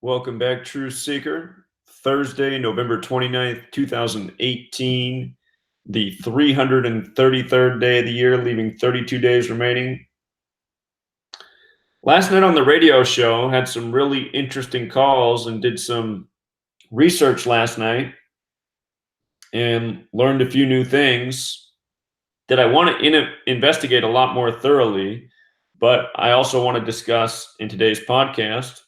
Welcome back, Truth Seeker. Thursday, November 29th, 2018, the 333rd day of the year, leaving 32 days remaining. Last night on the radio show, had some really interesting calls and did some research last night and learned a few new things that I want to investigate a lot more thoroughly, but I also want to discuss in today's podcast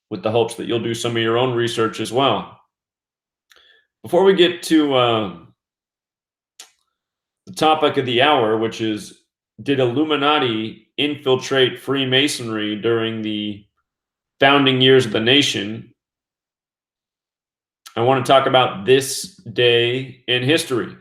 with the hopes that you'll do some of your own research as well. Before we get to the topic of the hour, which is, did Illuminati infiltrate Freemasonry during the founding years of the nation? I want to talk about this day in history.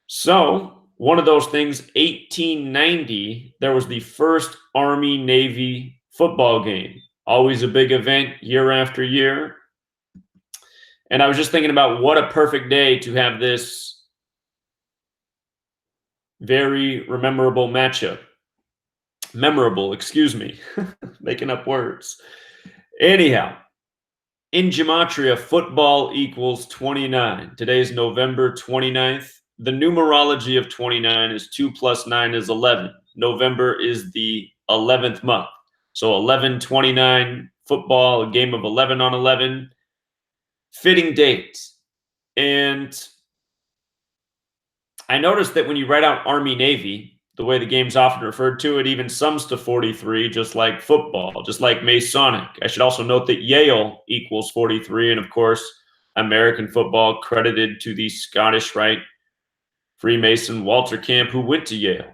So, one of those things, 1890, there was the first Army-Navy football game. Always a big event year after year. And I was just thinking about what a perfect day to have this very memorable matchup. Making up words. Anyhow, in gematria, football equals 29. Today is November 29th. The numerology of 29 is 2 plus 9 is 11. November is the 11th month. So 11/29, football, a game of 11 on 11. Fitting date. And I noticed that when you write out Army-Navy, the way the game's often referred to, it even sums to 43, just like football, just like Masonic. I should also note that Yale equals 43, and of course, American football credited to the Scottish Rite Freemason Walter Camp, who went to Yale.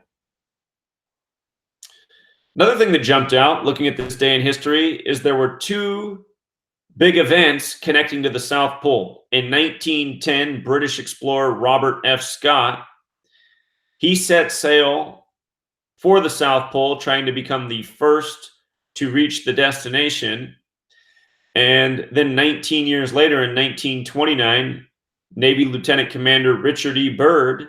Another thing that jumped out, looking at this day in history, is there were two big events connecting to the South Pole. In 1910, British explorer Robert F. Scott, he set sail for the South Pole, trying to become the first to reach the destination. And then 19 years later, in 1929, Navy Lieutenant Commander Richard E. Byrd,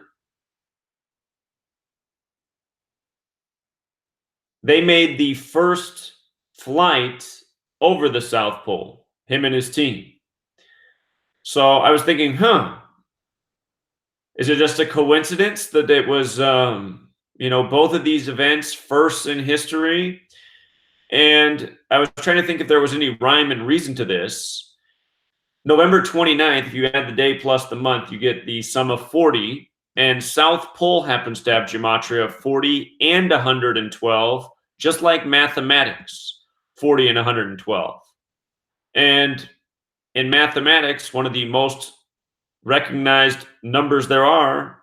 they made the first flight over the South Pole, him and his team. So I was thinking, is it just a coincidence that it was, both of these events first in history? And I was trying to think if there was any rhyme and reason to this. November 29th, if you add the day plus the month, you get the sum of 40. And South Pole happens to have gematria of 40 and 112, just like mathematics, 40 and 112. And in mathematics, one of the most recognized numbers there are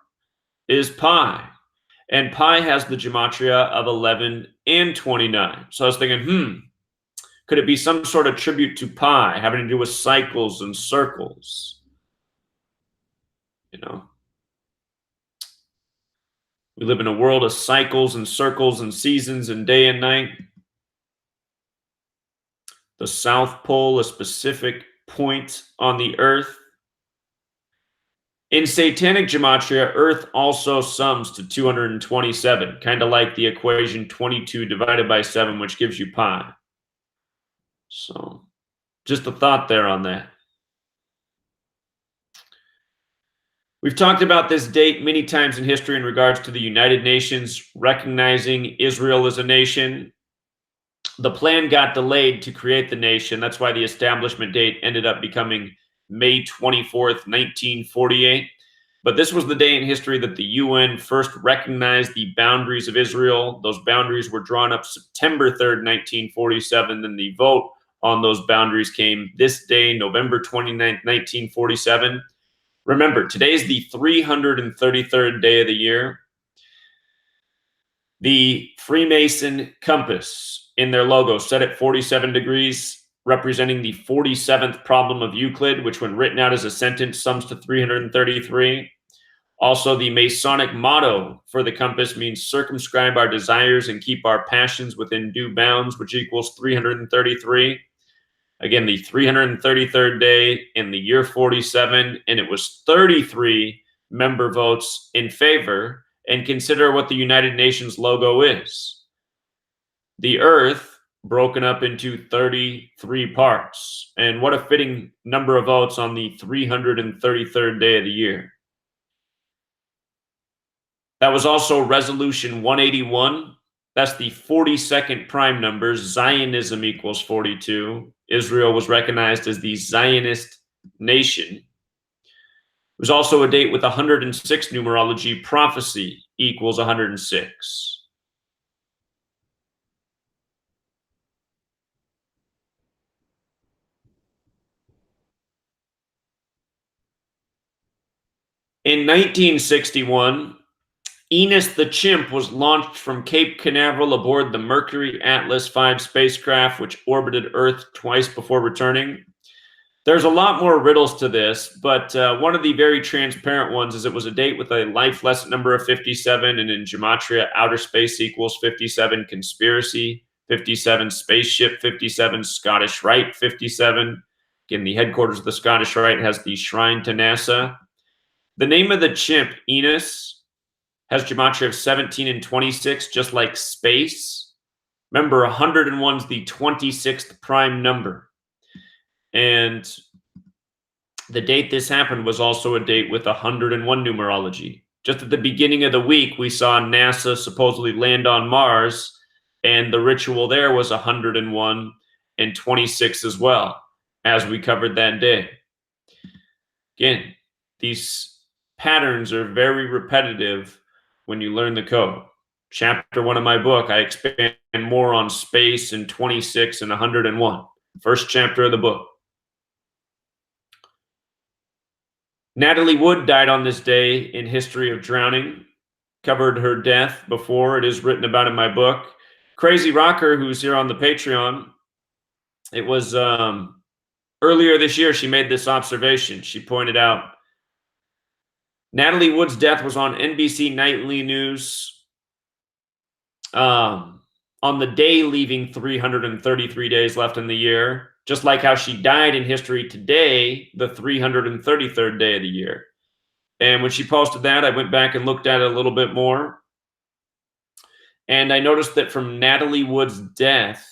is pi. And pi has the gematria of 11 and 29. So I was thinking, could it be some sort of tribute to pi, having to do with cycles and circles? We live in a world of cycles and circles and seasons and day and night. The South Pole, a specific point on the Earth. In Satanic gematria, Earth also sums to 227, kind of like the equation 22 divided by 7, which gives you pi. So, just a thought there on that. We've talked about this date many times in history in regards to the United Nations recognizing Israel as a nation. The plan got delayed to create the nation. That's why the establishment date ended up becoming May 24th, 1948. But this was the day in history that the UN first recognized the boundaries of Israel. Those boundaries were drawn up September 3rd, 1947. Then the vote on those boundaries came this day, November 29th, 1947. Remember, today is the 333rd day of the year. The Freemason compass in their logo set at 47 degrees, representing the 47th problem of Euclid, which when written out as a sentence sums to 333. Also, the Masonic motto for the compass means circumscribe our desires and keep our passions within due bounds, which equals 333. Again, the 333rd day in the year 47, and it was 33 member votes in favor. And consider what the United Nations logo is. The Earth broken up into 33 parts. And what a fitting number of votes on the 333rd day of the year. That was also Resolution 181. That's the 42nd prime number. Zionism equals 42. Israel was recognized as the Zionist nation. It was also a date with 106 numerology. Prophecy equals 106. In 1961, Enos the Chimp was launched from Cape Canaveral aboard the Mercury Atlas V spacecraft, which orbited Earth twice before returning. There's a lot more riddles to this, but one of the very transparent ones is it was a date with a life lesson number of 57, and in gematria, outer space equals 57, conspiracy 57, spaceship 57, Scottish Rite 57. Again, the headquarters of the Scottish Rite has the shrine to NASA. The name of the chimp, Enos, has gematria of 17 and 26, just like space. Remember, 101 is the 26th prime number. And the date this happened was also a date with 101 numerology. Just at the beginning of the week, we saw NASA supposedly land on Mars, and the ritual there was 101 and 26 as well, as we covered that day. Again, these patterns are very repetitive when you learn the code. Chapter 1 of my book, I expand more on space and 26 and 101. First chapter of the book. Natalie Wood died on this day in history of drowning. Covered her death before. It is written about in my book. Crazy Rocker, who's here on the Patreon, it was earlier this year she made this observation. She pointed out Natalie Wood's death was on NBC Nightly News on the day leaving 333 days left in the year, just like how she died in history today, the 333rd day of the year. And when she posted that, I went back and looked at it a little bit more. And I noticed that from Natalie Wood's death,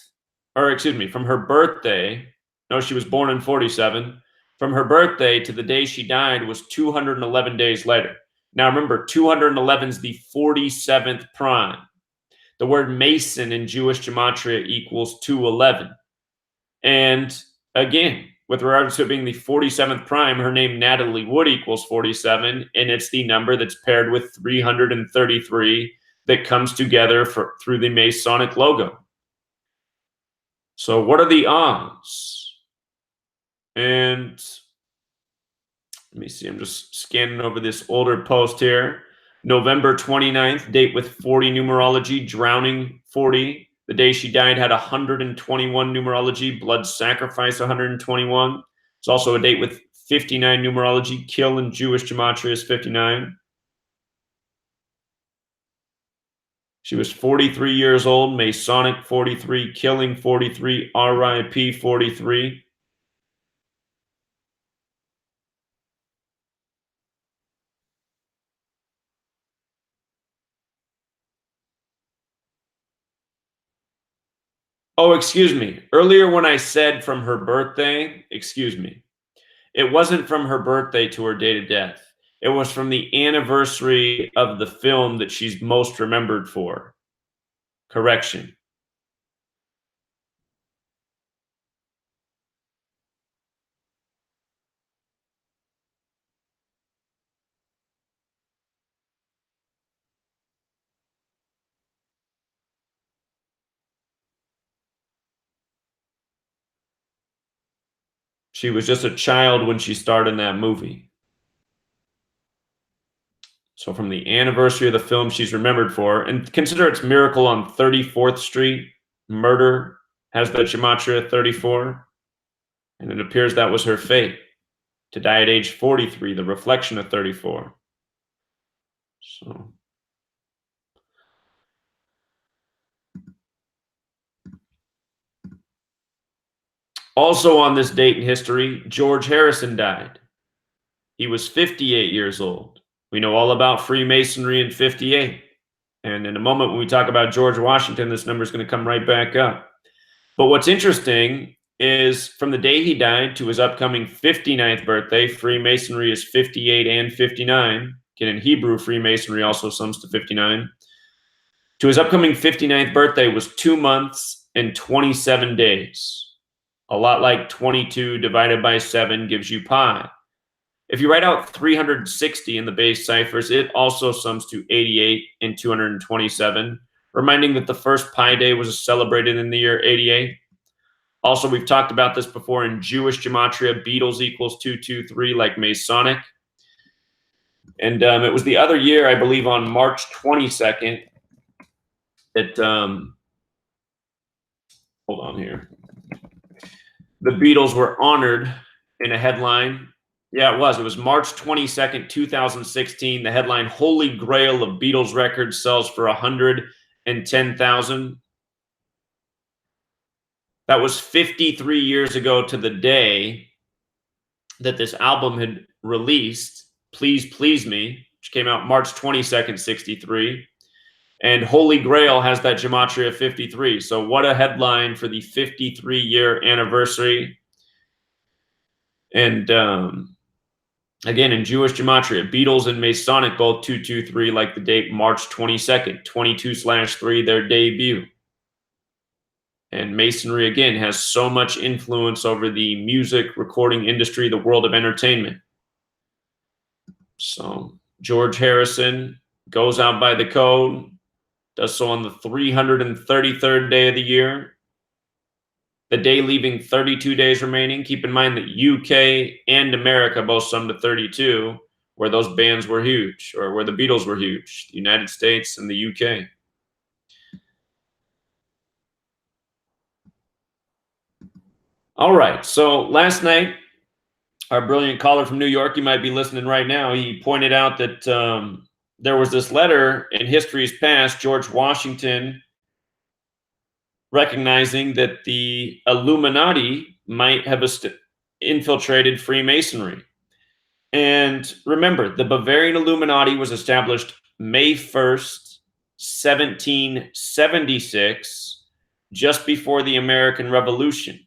or excuse me, from her birthday, no, she was born in 47, from her birthday to the day she died was 211 days later. Now remember, 211 is the 47th prime. The word Mason in Jewish gematria equals 211. And again, with regards to it being the 47th prime, her name Natalie Wood equals 47, and it's the number that's paired with 333 that comes together through the Masonic logo. So what are the odds? And let me see, I'm just scanning over this older post here. November 29th, date with 40 numerology, drowning 40. The day she died had 121 numerology, blood sacrifice 121. It's also a date with 59 numerology, kill in Jewish gematria is 59. She was 43 years old, Masonic 43, killing 43, RIP 43. Oh, excuse me. Earlier when I said from her birthday, excuse me, it wasn't from her birthday to her date of death. It was from the anniversary of the film that she's most remembered for. Correction. She was just a child when she starred in that movie. So from the anniversary of the film she's remembered for, and consider it's Miracle on 34th Street, murder, has the gematria 34, and it appears that was her fate, to die at age 43, the reflection of 34. So also on this date in history, George Harrison died. He was 58 years old. We know all about Freemasonry in 58. And in a moment, when we talk about George Washington, this number is going to come right back up. But what's interesting is from the day he died to his upcoming 59th birthday, Freemasonry is 58 and 59. Again, in Hebrew, Freemasonry also sums to 59. To his upcoming 59th birthday was 2 months and 27 days. A lot like 22 divided by 7 gives you pi. If you write out 360 in the base ciphers, it also sums to 88 and 227, reminding that the first Pi Day was celebrated in the year 88. Also, we've talked about this before in Jewish gematria, Beatles equals 223, like Masonic. And it was the other year, I believe, on March 22nd, that, hold on here, the Beatles were honored in a headline. Yeah, it was March 22nd, 2016. The headline, Holy Grail of Beatles Records sells for 110,000. That was 53 years ago to the day that this album had released, Please Please Me, which came out March 22nd, 63. And Holy Grail has that gematria of 53. So what a headline for the 53-year anniversary. And again, in Jewish gematria, Beatles and Masonic both 223, like the date March 22nd, 22/3, their debut. And Masonry, again, has so much influence over the music recording industry, the world of entertainment. So George Harrison goes out by the code, does so on the 333rd day of the year, the day leaving 32 days remaining. Keep in mind that UK and America both sum to 32, where those bands were huge, or where the Beatles were huge, the United States and the UK. All right, so last night, our brilliant caller from New York, you might be listening right now, he pointed out that there was this letter in history's past, George Washington recognizing that the Illuminati might have infiltrated Freemasonry. And remember, the Bavarian Illuminati was established May 1st, 1776, just before the American Revolution.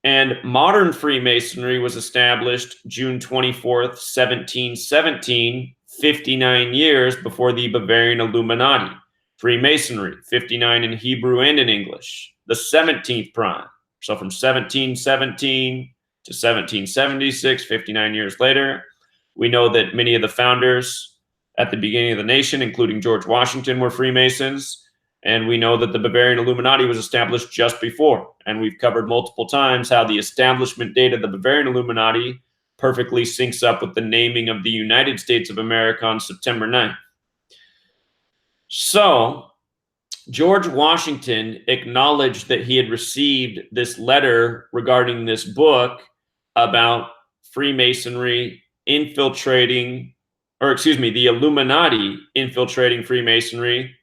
And modern Freemasonry was established June 24th, 1717, 59 years before the Bavarian Illuminati. Freemasonry, 59 in Hebrew and in English, the 17th prime. So from 1717 to 1776, 59 years later, we know that many of the founders at the beginning of the nation, including George Washington, were Freemasons. And we know that the Bavarian Illuminati was established just before. And we've covered multiple times how the establishment date of the Bavarian Illuminati perfectly syncs up with the naming of the United States of America on September 9th. So George Washington acknowledged that he had received this letter regarding this book about Freemasonry infiltrating, or excuse me, the Illuminati infiltrating Freemasonry.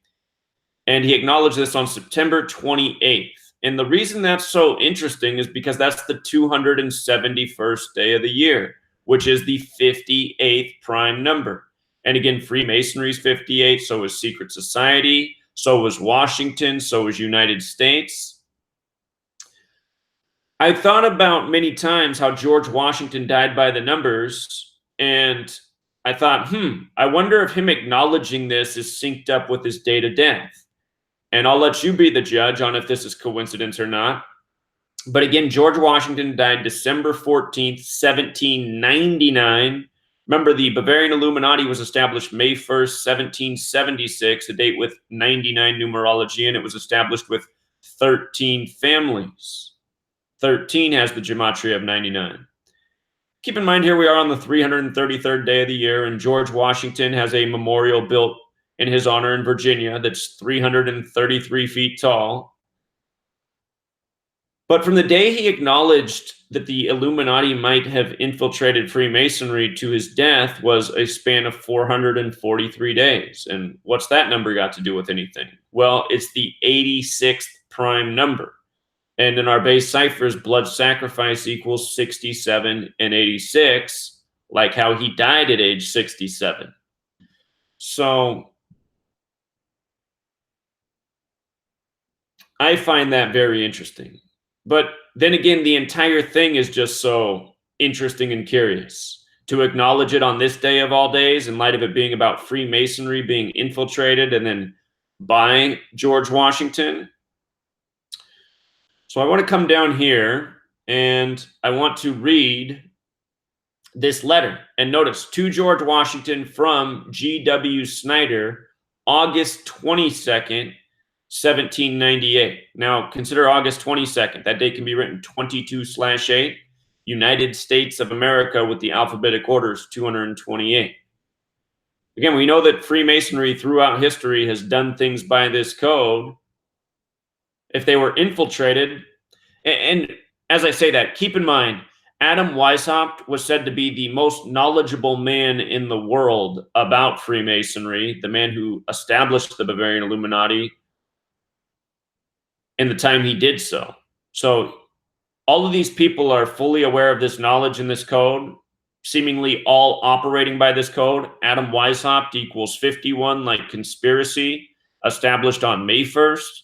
And he acknowledged this on September 28th. And the reason that's so interesting is because that's the 271st day of the year, which is the 58th prime number. And again, Freemasonry is 58, so is secret society, so was Washington, so was United States. I thought about many times how George Washington died by the numbers, and I thought, I wonder if him acknowledging this is synced up with his date of death. And I'll let you be the judge on if this is coincidence or not. But again, George Washington died December 14th, 1799. Remember, the Bavarian Illuminati was established May 1st, 1776, a date with 99 numerology, and it was established with 13 families. 13 has the gematria of 99. Keep in mind, here we are on the 333rd day of the year, and George Washington has a memorial built in his honor in Virginia that's 333 feet tall. But from the day he acknowledged that the Illuminati might have infiltrated Freemasonry to his death was a span of 443 days. And what's that number got to do with anything? Well, it's the 86th prime number. And in our base ciphers, blood sacrifice equals 67 and 86, like how he died at age 67. So I find that very interesting. But then again, the entire thing is just so interesting and curious. To acknowledge it on this day of all days, in light of it being about Freemasonry being infiltrated and then by George Washington. So I want to come down here and I want to read this letter. And notice, to George Washington from G.W. Snyder, August 22nd, 1798. Now, consider August 22nd. That date can be written 22/8, United States of America with the alphabetic orders 228. Again, we know that Freemasonry throughout history has done things by this code. If they were infiltrated, and as I say that, keep in mind, Adam Weishaupt was said to be the most knowledgeable man in the world about Freemasonry, the man who established the Bavarian Illuminati in the time he did so. So all of these people are fully aware of this knowledge in this code, seemingly all operating by this code. Adam Weishaupt equals 51, like conspiracy, established on May 1st.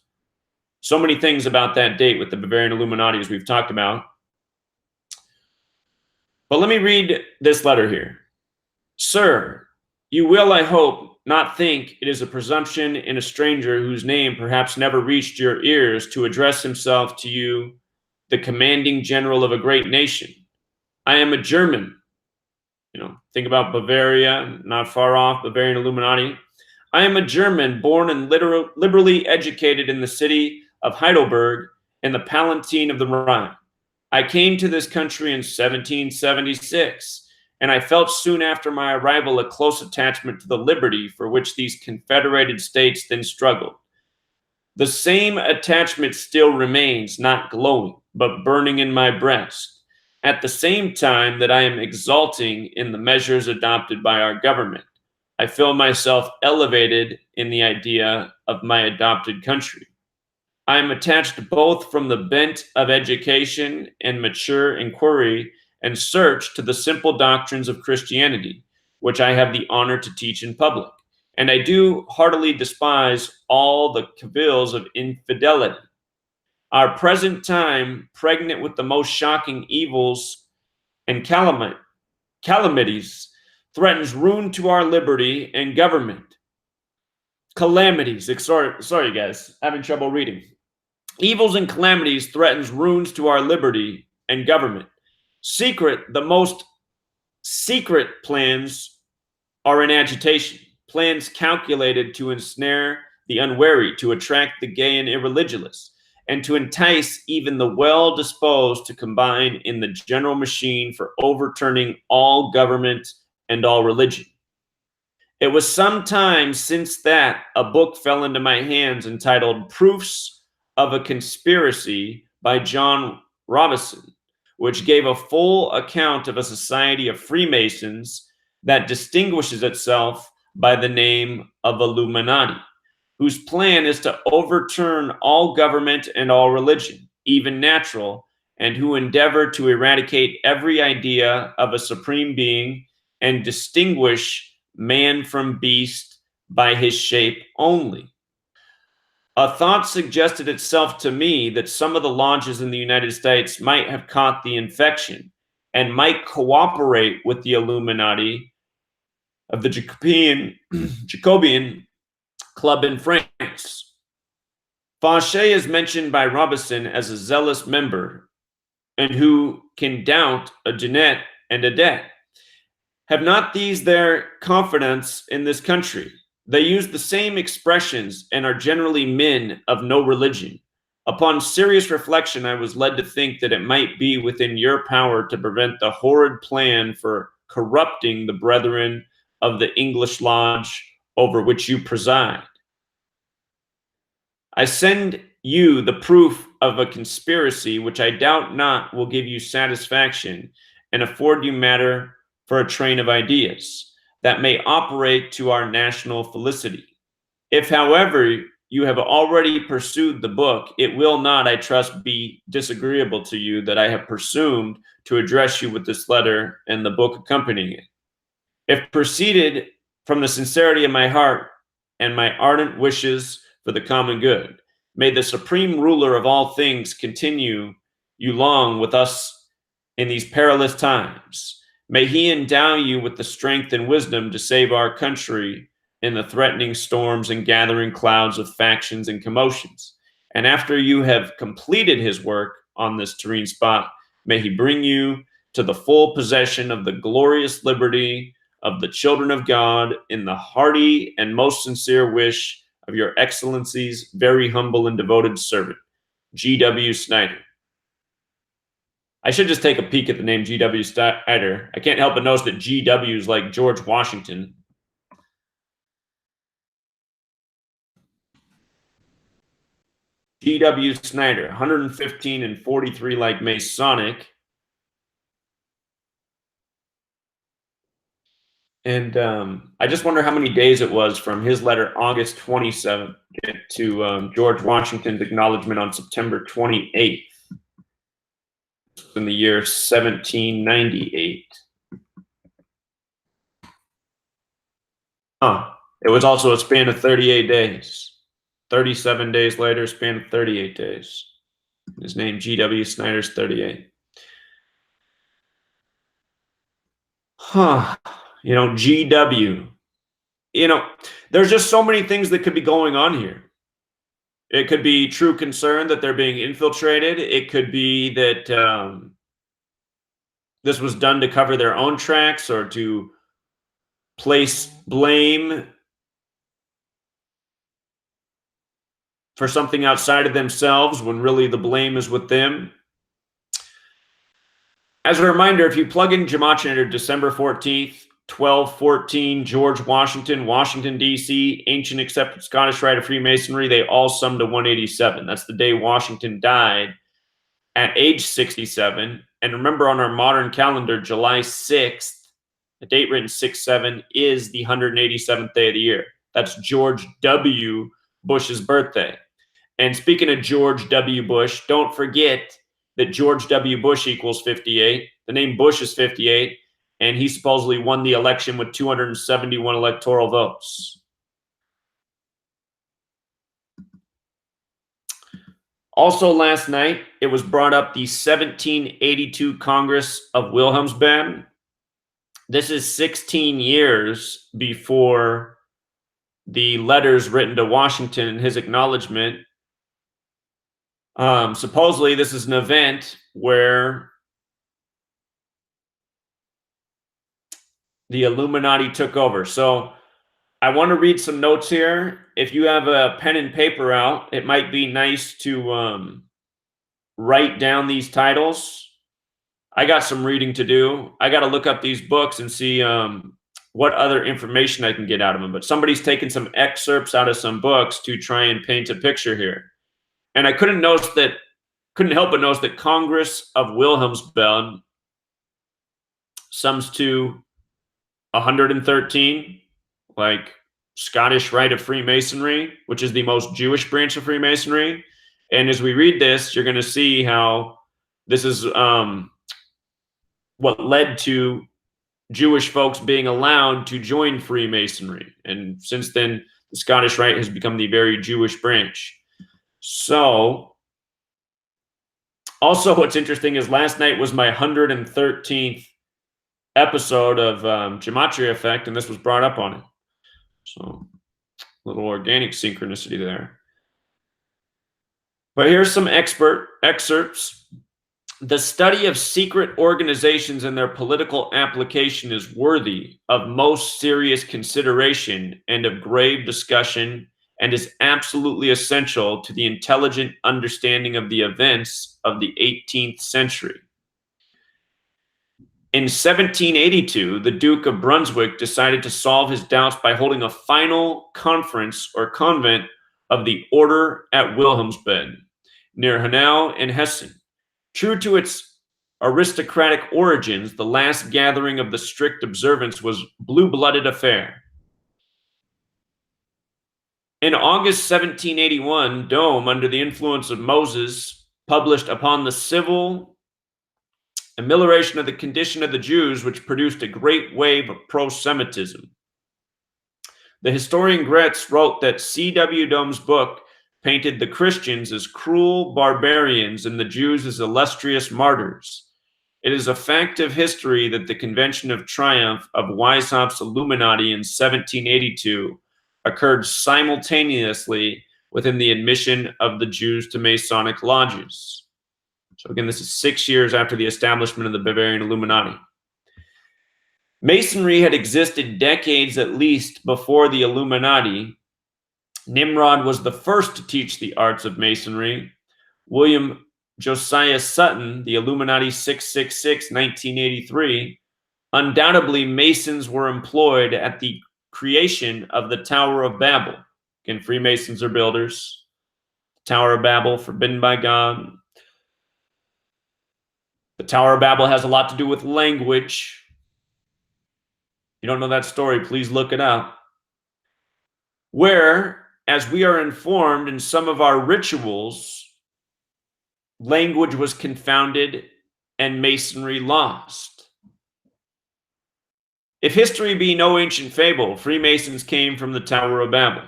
So many things about that date with the Bavarian Illuminati, as we've talked about. But let me read this letter here. Sir, you will, I hope, not think it is a presumption in a stranger whose name perhaps never reached your ears to address himself to you, the commanding general of a great nation. I am a German. Think about Bavaria, not far off, Bavarian Illuminati. I am a German born and liberally educated in the city of Heidelberg in the Palatine of the Rhine. I came to this country in 1776, and I felt soon after my arrival a close attachment to the liberty for which these confederated states then struggled. The same attachment still remains, not glowing, but burning in my breast, at the same time that I am exulting in the measures adopted by our government. I feel myself elevated in the idea of my adopted country. I am attached both from the bent of education and mature inquiry and search to the simple doctrines of Christianity, which I have the honor to teach in public. And I do heartily despise all the cavils of infidelity. Our present time, pregnant with the most shocking evils and calamities, threatens ruin to our liberty and government. Calamities, sorry guys, having trouble reading. Evils and calamities threatens ruins to our liberty and government. The most secret plans are in agitation. Plans calculated to ensnare the unwary, to attract the gay and irreligious, and to entice even the well-disposed to combine in the general machine for overturning all government and all religion. It was some time since that a book fell into my hands entitled Proofs of a Conspiracy by John Robison, which gave a full account of a society of Freemasons that distinguishes itself by the name of Illuminati, whose plan is to overturn all government and all religion, even natural, and who endeavor to eradicate every idea of a supreme being and distinguish man from beast by his shape only. A thought suggested itself to me that some of the lodges in the United States might have caught the infection and might cooperate with the Illuminati of the Jacobean Club in France. Fauché is mentioned by Robison as a zealous member, and who can doubt a Jeanette and a debt. Have not these their confidence in this country? They use the same expressions and are generally men of no religion. Upon serious reflection, I was led to think that it might be within your power to prevent the horrid plan for corrupting the brethren of the English lodge over which you preside. I send you the proof of a conspiracy which I doubt not will give you satisfaction and afford you matter for a train of ideas that may operate to our national felicity. If, however, you have already pursued the book, it will not, I trust, be disagreeable to you that I have presumed to address you with this letter and the book accompanying it. If proceeded from the sincerity of my heart and my ardent wishes for the common good, may the supreme ruler of all things continue you long with us in these perilous times. May he endow you with the strength and wisdom to save our country in the threatening storms and gathering clouds of factions and commotions. And after you have completed his work on this terrene spot, may he bring you to the full possession of the glorious liberty of the children of God in the hearty and most sincere wish of your excellency's very humble and devoted servant, G.W. Snyder. I should just take a peek at the name G.W. Snyder. I can't help but notice that G.W. is like George Washington. G.W. Snyder, 115 and 43 like Masonic. And I just wonder how many days it was from his letter August 27th to George Washington's acknowledgement on September 28th in the year 1798. It was also a span of 38 days. 37 days later, span of 38 days. His name, G.W. Snyder's 38. You know, GW. You know, there's just so many things that could be going on here. It could be true concern that they're being infiltrated. It could be that this was done to cover their own tracks or to place blame for something outside of themselves when really the blame is with them. As a reminder, if you plug in Gematria December 14th, 1214, George Washington, Washington, D.C., ancient accepted Scottish rite of Freemasonry, they all sum to 187. That's the day Washington died at age 67. And remember, on our modern calendar, July 6th, the date written 6-7, is the 187th day of the year. That's George W. Bush's birthday. And speaking of George W. Bush, don't forget that George W. Bush equals 58. The name Bush is 58, and he supposedly won the election with 271 electoral votes. Also last night, it was brought up the 1782 Congress of Wilhelmsbad. This is 16 years before the letters written to Washington and his acknowledgement. Supposedly, this is an event where the Illuminati took over. So I want to read some notes here. If you have a pen and paper out, it might be nice to write down these titles. I got some reading to do. I got to look up these books and see what other information I can get out of them. But somebody's taken some excerpts out of some books to try and paint a picture here. And I couldn't help but notice that Congress of Wilhelmsbad sums to 113, like Scottish Rite of Freemasonry, which is the most Jewish branch of Freemasonry. And as we read this, you're going to see how this is what led to Jewish folks being allowed to join Freemasonry. And since then, the Scottish Rite has become the very Jewish branch. So, also what's interesting is last night was my 113th episode of Gematria Effect, and this was brought up on it. So, a little organic synchronicity there. But here's some excerpts. The study of secret organizations and their political application is worthy of most serious consideration and of grave discussion, and is absolutely essential to the intelligent understanding of the events of the 18th century. In 1782, the Duke of Brunswick decided to solve his doubts by holding a final conference or convent of the Order at Wilhelmsbad, near Hanau in Hessen. True to its aristocratic origins, the last gathering of the strict observance was blue-blooded affair. In August 1781, Dome, under the influence of Moses, published Upon the Civil Amelioration of the Condition of the Jews, which produced a great wave of pro-Semitism. The historian Gretz wrote that C.W. Dome's book painted the Christians as cruel barbarians and the Jews as illustrious martyrs. It is a fact of history that the Convention of Triumph of Weishaupt's Illuminati in 1782 occurred simultaneously within the admission of the Jews to Masonic lodges. So again, this is 6 years after the establishment of the Bavarian Illuminati. Masonry had existed decades at least before the Illuminati. Nimrod was the first to teach the arts of Masonry. William Josiah Sutton, the Illuminati 666, 1983, undoubtedly Masons were employed at the creation of the Tower of Babel. Again, Freemasons are builders. Tower of Babel, forbidden by God. The Tower of Babel has a lot to do with language. You don't know that story, please look it up. Where, as we are informed in some of our rituals, language was confounded and Masonry lost. If history be no ancient fable, Freemasons came from the Tower of Babel.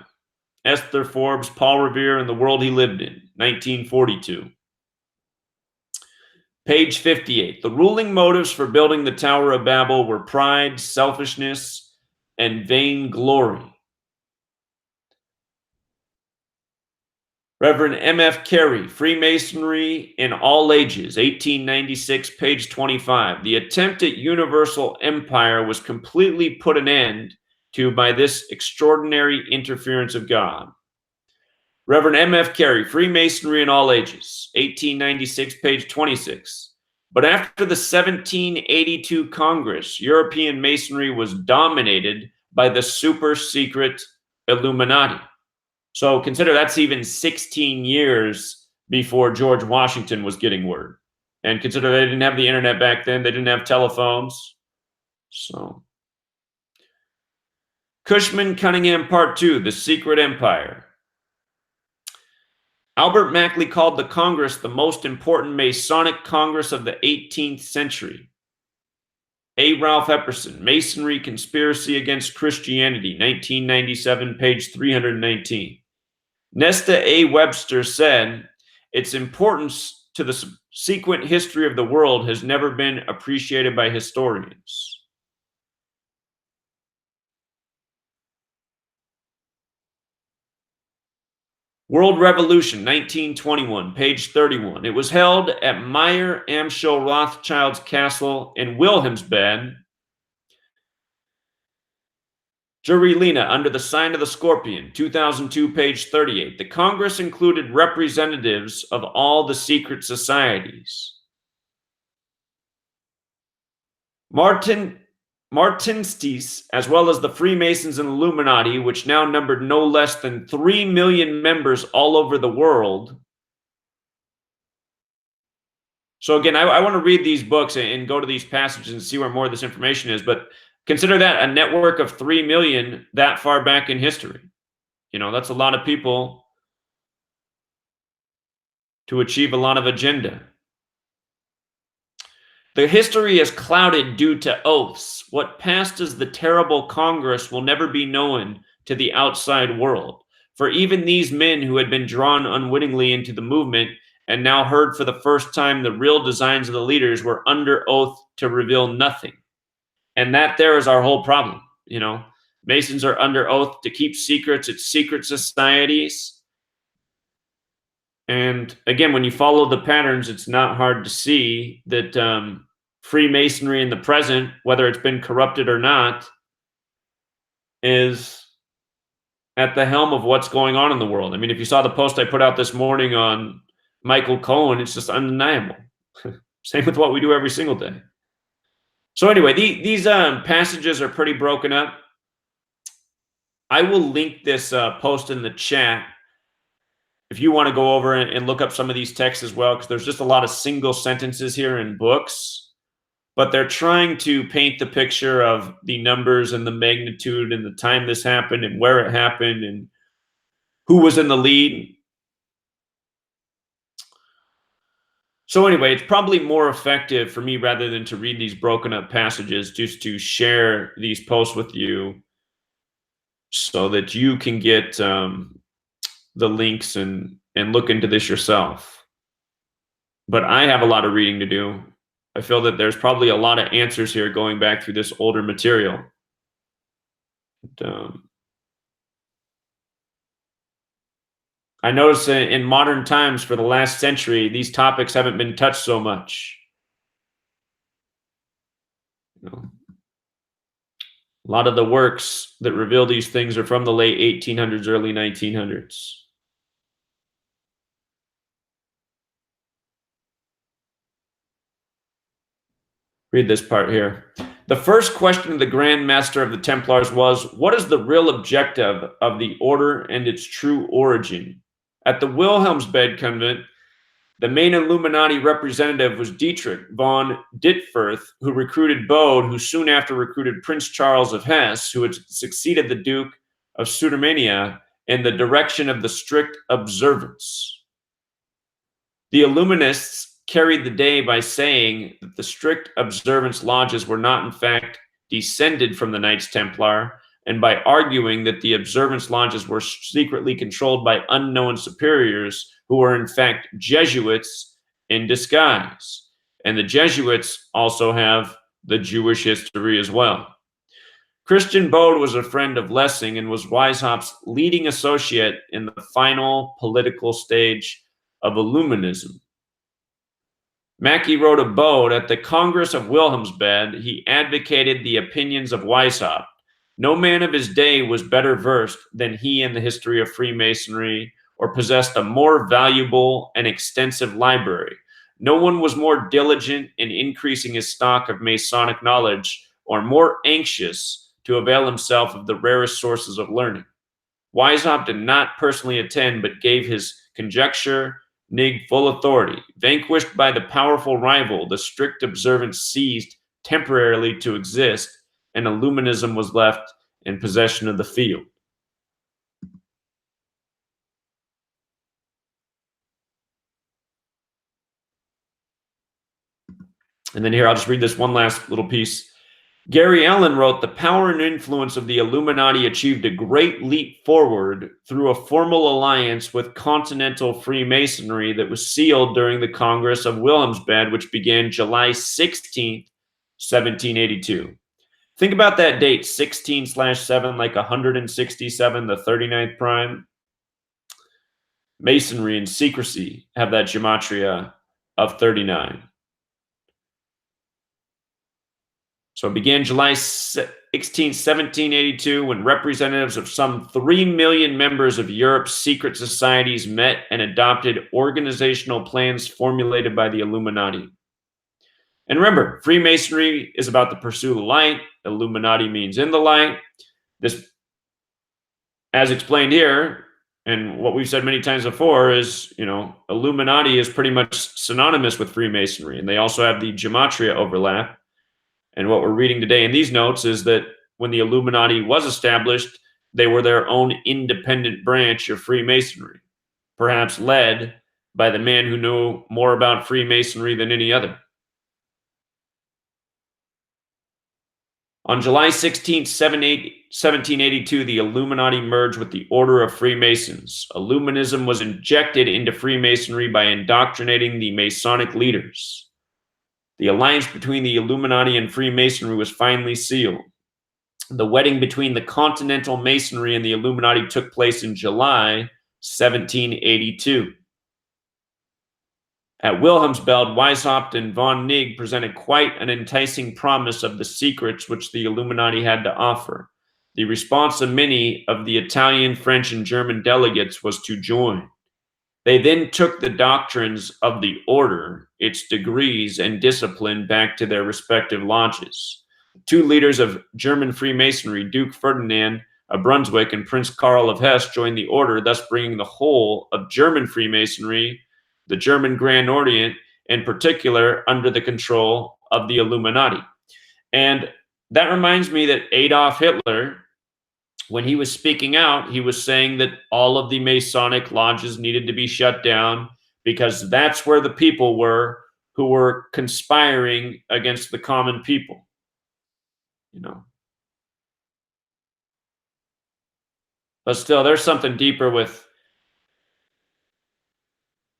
Esther Forbes, Paul Revere, and the World He Lived in, 1942. Page 58. The ruling motives for building the Tower of Babel were pride, selfishness, and vainglory. Reverend M.F. Carey, Freemasonry in All Ages, 1896, page 25. The attempt at universal empire was completely put an end to by this extraordinary interference of God. Reverend M.F. Carey, Freemasonry in All Ages, 1896, page 26. But after the 1782 Congress, European Masonry was dominated by the super secret Illuminati. So consider that's even 16 years before George Washington was getting word. And consider they didn't have the internet back then. They didn't have telephones. So Cushman Cunningham Part 2, The Secret Empire. Albert Mackley called the Congress the most important Masonic Congress of the 18th century. A. Ralph Epperson, Masonry Conspiracy Against Christianity, 1997, page 319. Nesta A. Webster said, its importance to the subsequent history of the world has never been appreciated by historians. World Revolution, 1921, page 31. It was held at Meyer Amschel Rothschild's castle in Wilhelmsbad, Jurylina, under the sign of the Scorpion, 2002, page 38. The Congress included representatives of all the secret societies. Martinstis, as well as the Freemasons and Illuminati, which now numbered no less than 3 million members all over the world. So again, I want to read these books and go to these passages and see where more of this information is, but consider that a network of 3 million that far back in history. You know, that's a lot of people to achieve a lot of agenda. The history is clouded due to oaths. What passed as the terrible Congress will never be known to the outside world. For even these men who had been drawn unwittingly into the movement and now heard for the first time the real designs of the leaders were under oath to reveal nothing. And that there is our whole problem. You know, Masons are under oath to keep secrets. It's secret societies. And again, when you follow the patterns, it's not hard to see that Freemasonry in the present, whether it's been corrupted or not, is at the helm of what's going on in the world. I mean, if you saw the post I put out this morning on Michael Cohen, it's just undeniable. Same with what we do every single day. So anyway, these passages are pretty broken up. I will link this post in the chat if you want to go over and look up some of these texts as well, because there's just a lot of single sentences here in books, but they're trying to paint the picture of the numbers and the magnitude and the time this happened and where it happened and who was in the lead. So anyway, it's probably more effective for me, rather than to read these broken up passages, just to share these posts with you so that you can get the links and look into this yourself. But I have a lot of reading to do. I feel that there's probably a lot of answers here going back through this older material. But, I notice in modern times for the last century, these topics haven't been touched so much. You know, a lot of the works that reveal these things are from the late 1800s, early 1900s. Read this part here. The first question of the Grand Master of the Templars was, what is the real objective of the order and its true origin? At the Wilhelmsbad convent, the main Illuminati representative was Dietrich von Dittfurth, who recruited Bode, who soon after recruited Prince Charles of Hesse, who had succeeded the Duke of Sudermania, in the direction of the strict observance. The Illuminists carried the day by saying that the strict observance lodges were not, in fact, descended from the Knights Templar, and by arguing that the observance lodges were secretly controlled by unknown superiors who were, in fact, Jesuits in disguise. And the Jesuits also have the Jewish history as well. Christian Bode was a friend of Lessing and was Weishaupt's leading associate in the final political stage of Illuminism. Mackey wrote of Bode, at the Congress of Wilhelmsbad, he advocated the opinions of Weishaupt. No man of his day was better versed than he in the history of Freemasonry, or possessed a more valuable and extensive library. No one was more diligent in increasing his stock of Masonic knowledge, or more anxious to avail himself of the rarest sources of learning. Weishaupt did not personally attend, but gave his conjecture Nig full authority. Vanquished by the powerful rival, the strict observance ceased temporarily to exist, and Illuminism was left in possession of the field. And then here, I'll just read this one last little piece. Gary Allen wrote, the power and influence of the Illuminati achieved a great leap forward through a formal alliance with continental Freemasonry that was sealed during the Congress of Wilhelmsbad, which began July 16th, 1782. Think about that date, 16/7, like 167, the 39th prime. Masonry and secrecy have that gematria of 39. So it began July 16, 1782, when representatives of some 3 million members of Europe's secret societies met and adopted organizational plans formulated by the Illuminati. And remember, Freemasonry is about the pursuit of light. Illuminati means in the light. This, as explained here, and what we've said many times before, is, Illuminati is pretty much synonymous with Freemasonry, and they also have the gematria overlap. And what we're reading today in these notes is that when the Illuminati was established, they were their own independent branch of Freemasonry, perhaps led by the man who knew more about Freemasonry than any other. On July 16, 1782, the Illuminati merged with the Order of Freemasons. Illuminism was injected into Freemasonry by indoctrinating the Masonic leaders. The alliance between the Illuminati and Freemasonry was finally sealed. The wedding between the Continental Masonry and the Illuminati took place in July 1782. At Wilhelmsbad, Weishaupt and von Nig presented quite an enticing promise of the secrets which the Illuminati had to offer. The response of many of the Italian, French, and German delegates was to join. They then took the doctrines of the order, its degrees, and discipline back to their respective lodges. Two leaders of German Freemasonry, Duke Ferdinand of Brunswick and Prince Karl of Hesse, joined the order, thus bringing the whole of German Freemasonry, the German Grand Orient in particular, under the control of the Illuminati. And that reminds me that Adolf Hitler, when he was speaking out, he was saying that all of the Masonic lodges needed to be shut down because that's where the people were who were conspiring against the common people. But still, there's something deeper with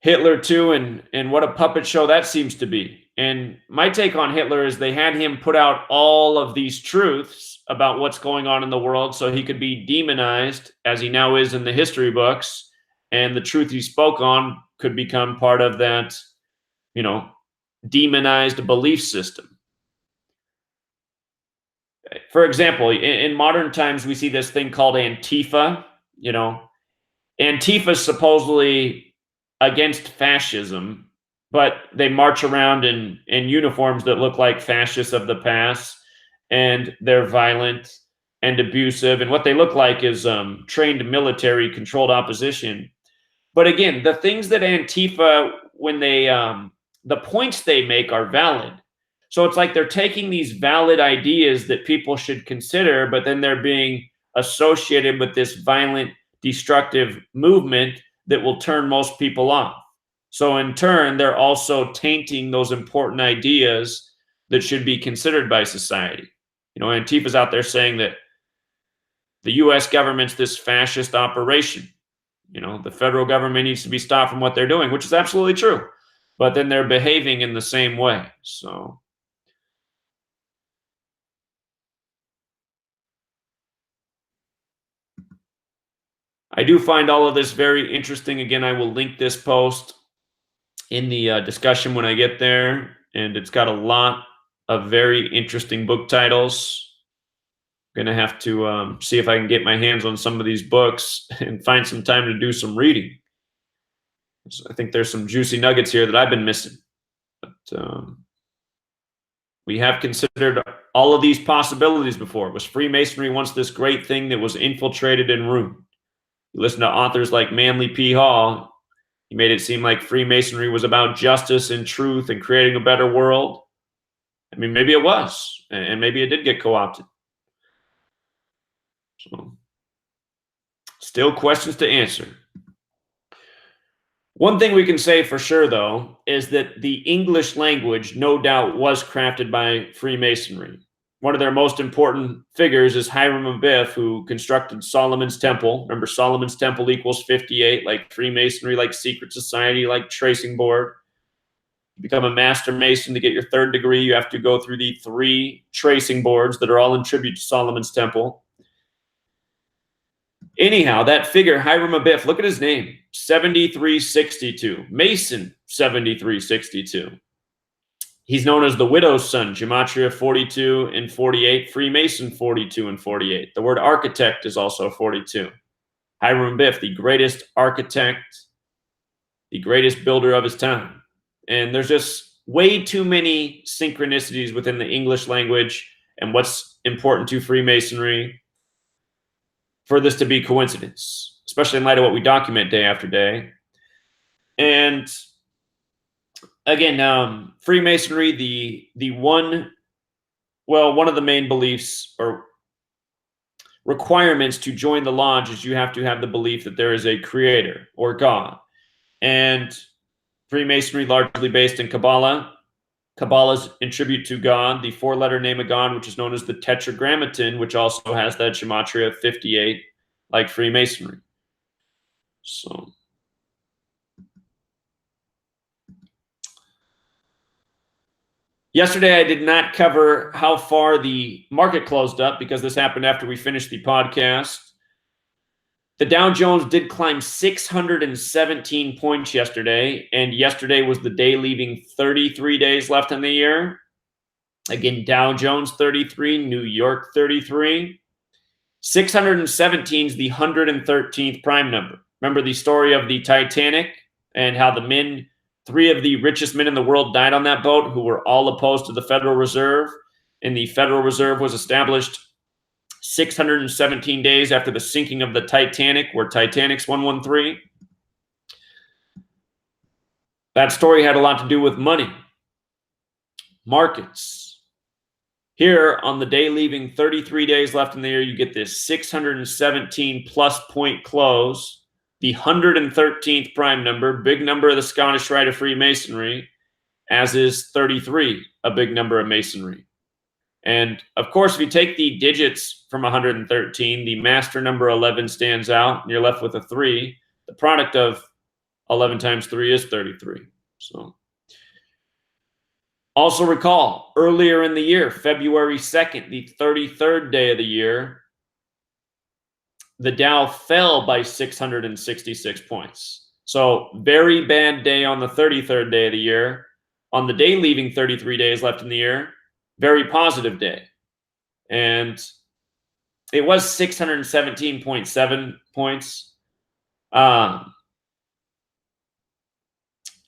Hitler too, and what a puppet show that seems to be. And my take on Hitler is they had him put out all of these truths about what's going on in the world so he could be demonized, as he now is in the history books, and the truth he spoke on could become part of that, you know, demonized belief system. For example, in modern times, we see this thing called Antifa. You know, Antifa is supposedly against fascism, but they march around in uniforms that look like fascists of the past, and they're violent and abusive. And what they look like is trained military controlled opposition. But again, the things that Antifa, when they, the points they make are valid. So it's like they're taking these valid ideas that people should consider, but then they're being associated with this violent, destructive movement that will turn most people off. So in turn, they're also tainting those important ideas that should be considered by society. You know, Antifa's out there saying that the US government's this fascist operation. You know, the federal government needs to be stopped from what they're doing, which is absolutely true. But then they're behaving in the same way. So I do find all of this very interesting. Again, I will link this post in the discussion when I get there. And it's got a lot of very interesting book titles. I'm going to have to see if I can get my hands on some of these books and find some time to do some reading. So I think there's some juicy nuggets here that I've been missing. But we have considered all of these possibilities before. Was Freemasonry once this great thing that was infiltrated and ruined? You listen to authors like Manly P. Hall. He made it seem like Freemasonry was about justice and truth and creating a better world. I mean, maybe it was, and maybe it did get co-opted. So, still questions to answer. One thing we can say for sure, though, is that the English language no doubt was crafted by Freemasonry. One of their most important figures is Hiram Abiff, who constructed Solomon's Temple. Remember, Solomon's Temple equals 58, like Freemasonry, like secret society, like tracing board. To become a master mason to get your third degree, you have to go through the 3 tracing boards that are all in tribute to Solomon's Temple. Anyhow, that figure, Hiram Abiff, look at his name, 7362. Mason, 7362. He's known as the widow's son, Gematria 42 and 48, Freemason 42 and 48. The word architect is also 42. Hiram Abiff, the greatest architect, the greatest builder of his time. And there's just way too many synchronicities within the English language and what's important to Freemasonry for this to be coincidence, especially in light of what we document day after day. And again, Freemasonry, one of the main beliefs or requirements to join the lodge is you have to have the belief that there is a creator or God. And Freemasonry, largely based in Kabbalah. Kabbalah's in tribute to God, the 4-letter name of God, which is known as the Tetragrammaton, which also has that gematria of 58, like Freemasonry. So yesterday, I did not cover how far the market closed up because this happened after we finished the podcast. The Dow Jones did climb 617 points yesterday, and yesterday was the day leaving 33 days left in the year. Again, Dow Jones 33, New York 33. 617 is the 113th prime number. Remember the story of the Titanic and how the 3 of the richest men in the world died on that boat who were all opposed to the Federal Reserve, and the Federal Reserve was established 617 days after the sinking of the Titanic, where Titanic's 113. That story had a lot to do with money, markets. Here, on the day leaving 33 days left in the year, you get this 617 plus point close, the 113th prime number, big number of the Scottish Rite of Freemasonry, as is 33, a big number of Masonry. And of course, if you take the digits from 113, the master number 11 stands out, and you're left with a 3. The product of 11 times 3 is 33. So also recall, earlier in the year, February 2nd, the 33rd day of the year, the Dow fell by 666 points. So very bad day on the 33rd day of the year. On the day leaving 33 days left in the year, very positive day. And it was 617.7 points.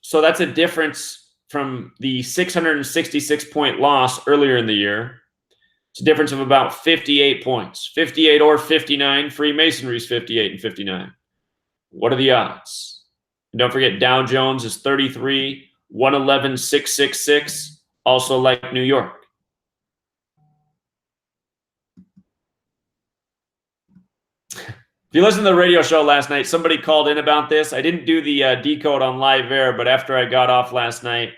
So that's a difference from the 666 point loss earlier in the year. It's a difference of about 58 points. 58 or 59. Freemasonry's 58 and 59. What are the odds? And don't forget, Dow Jones is 33, 111, 666, also like New York. If you listened to the radio show last night, somebody called in about this. I didn't do the decode on live air, but after I got off last night,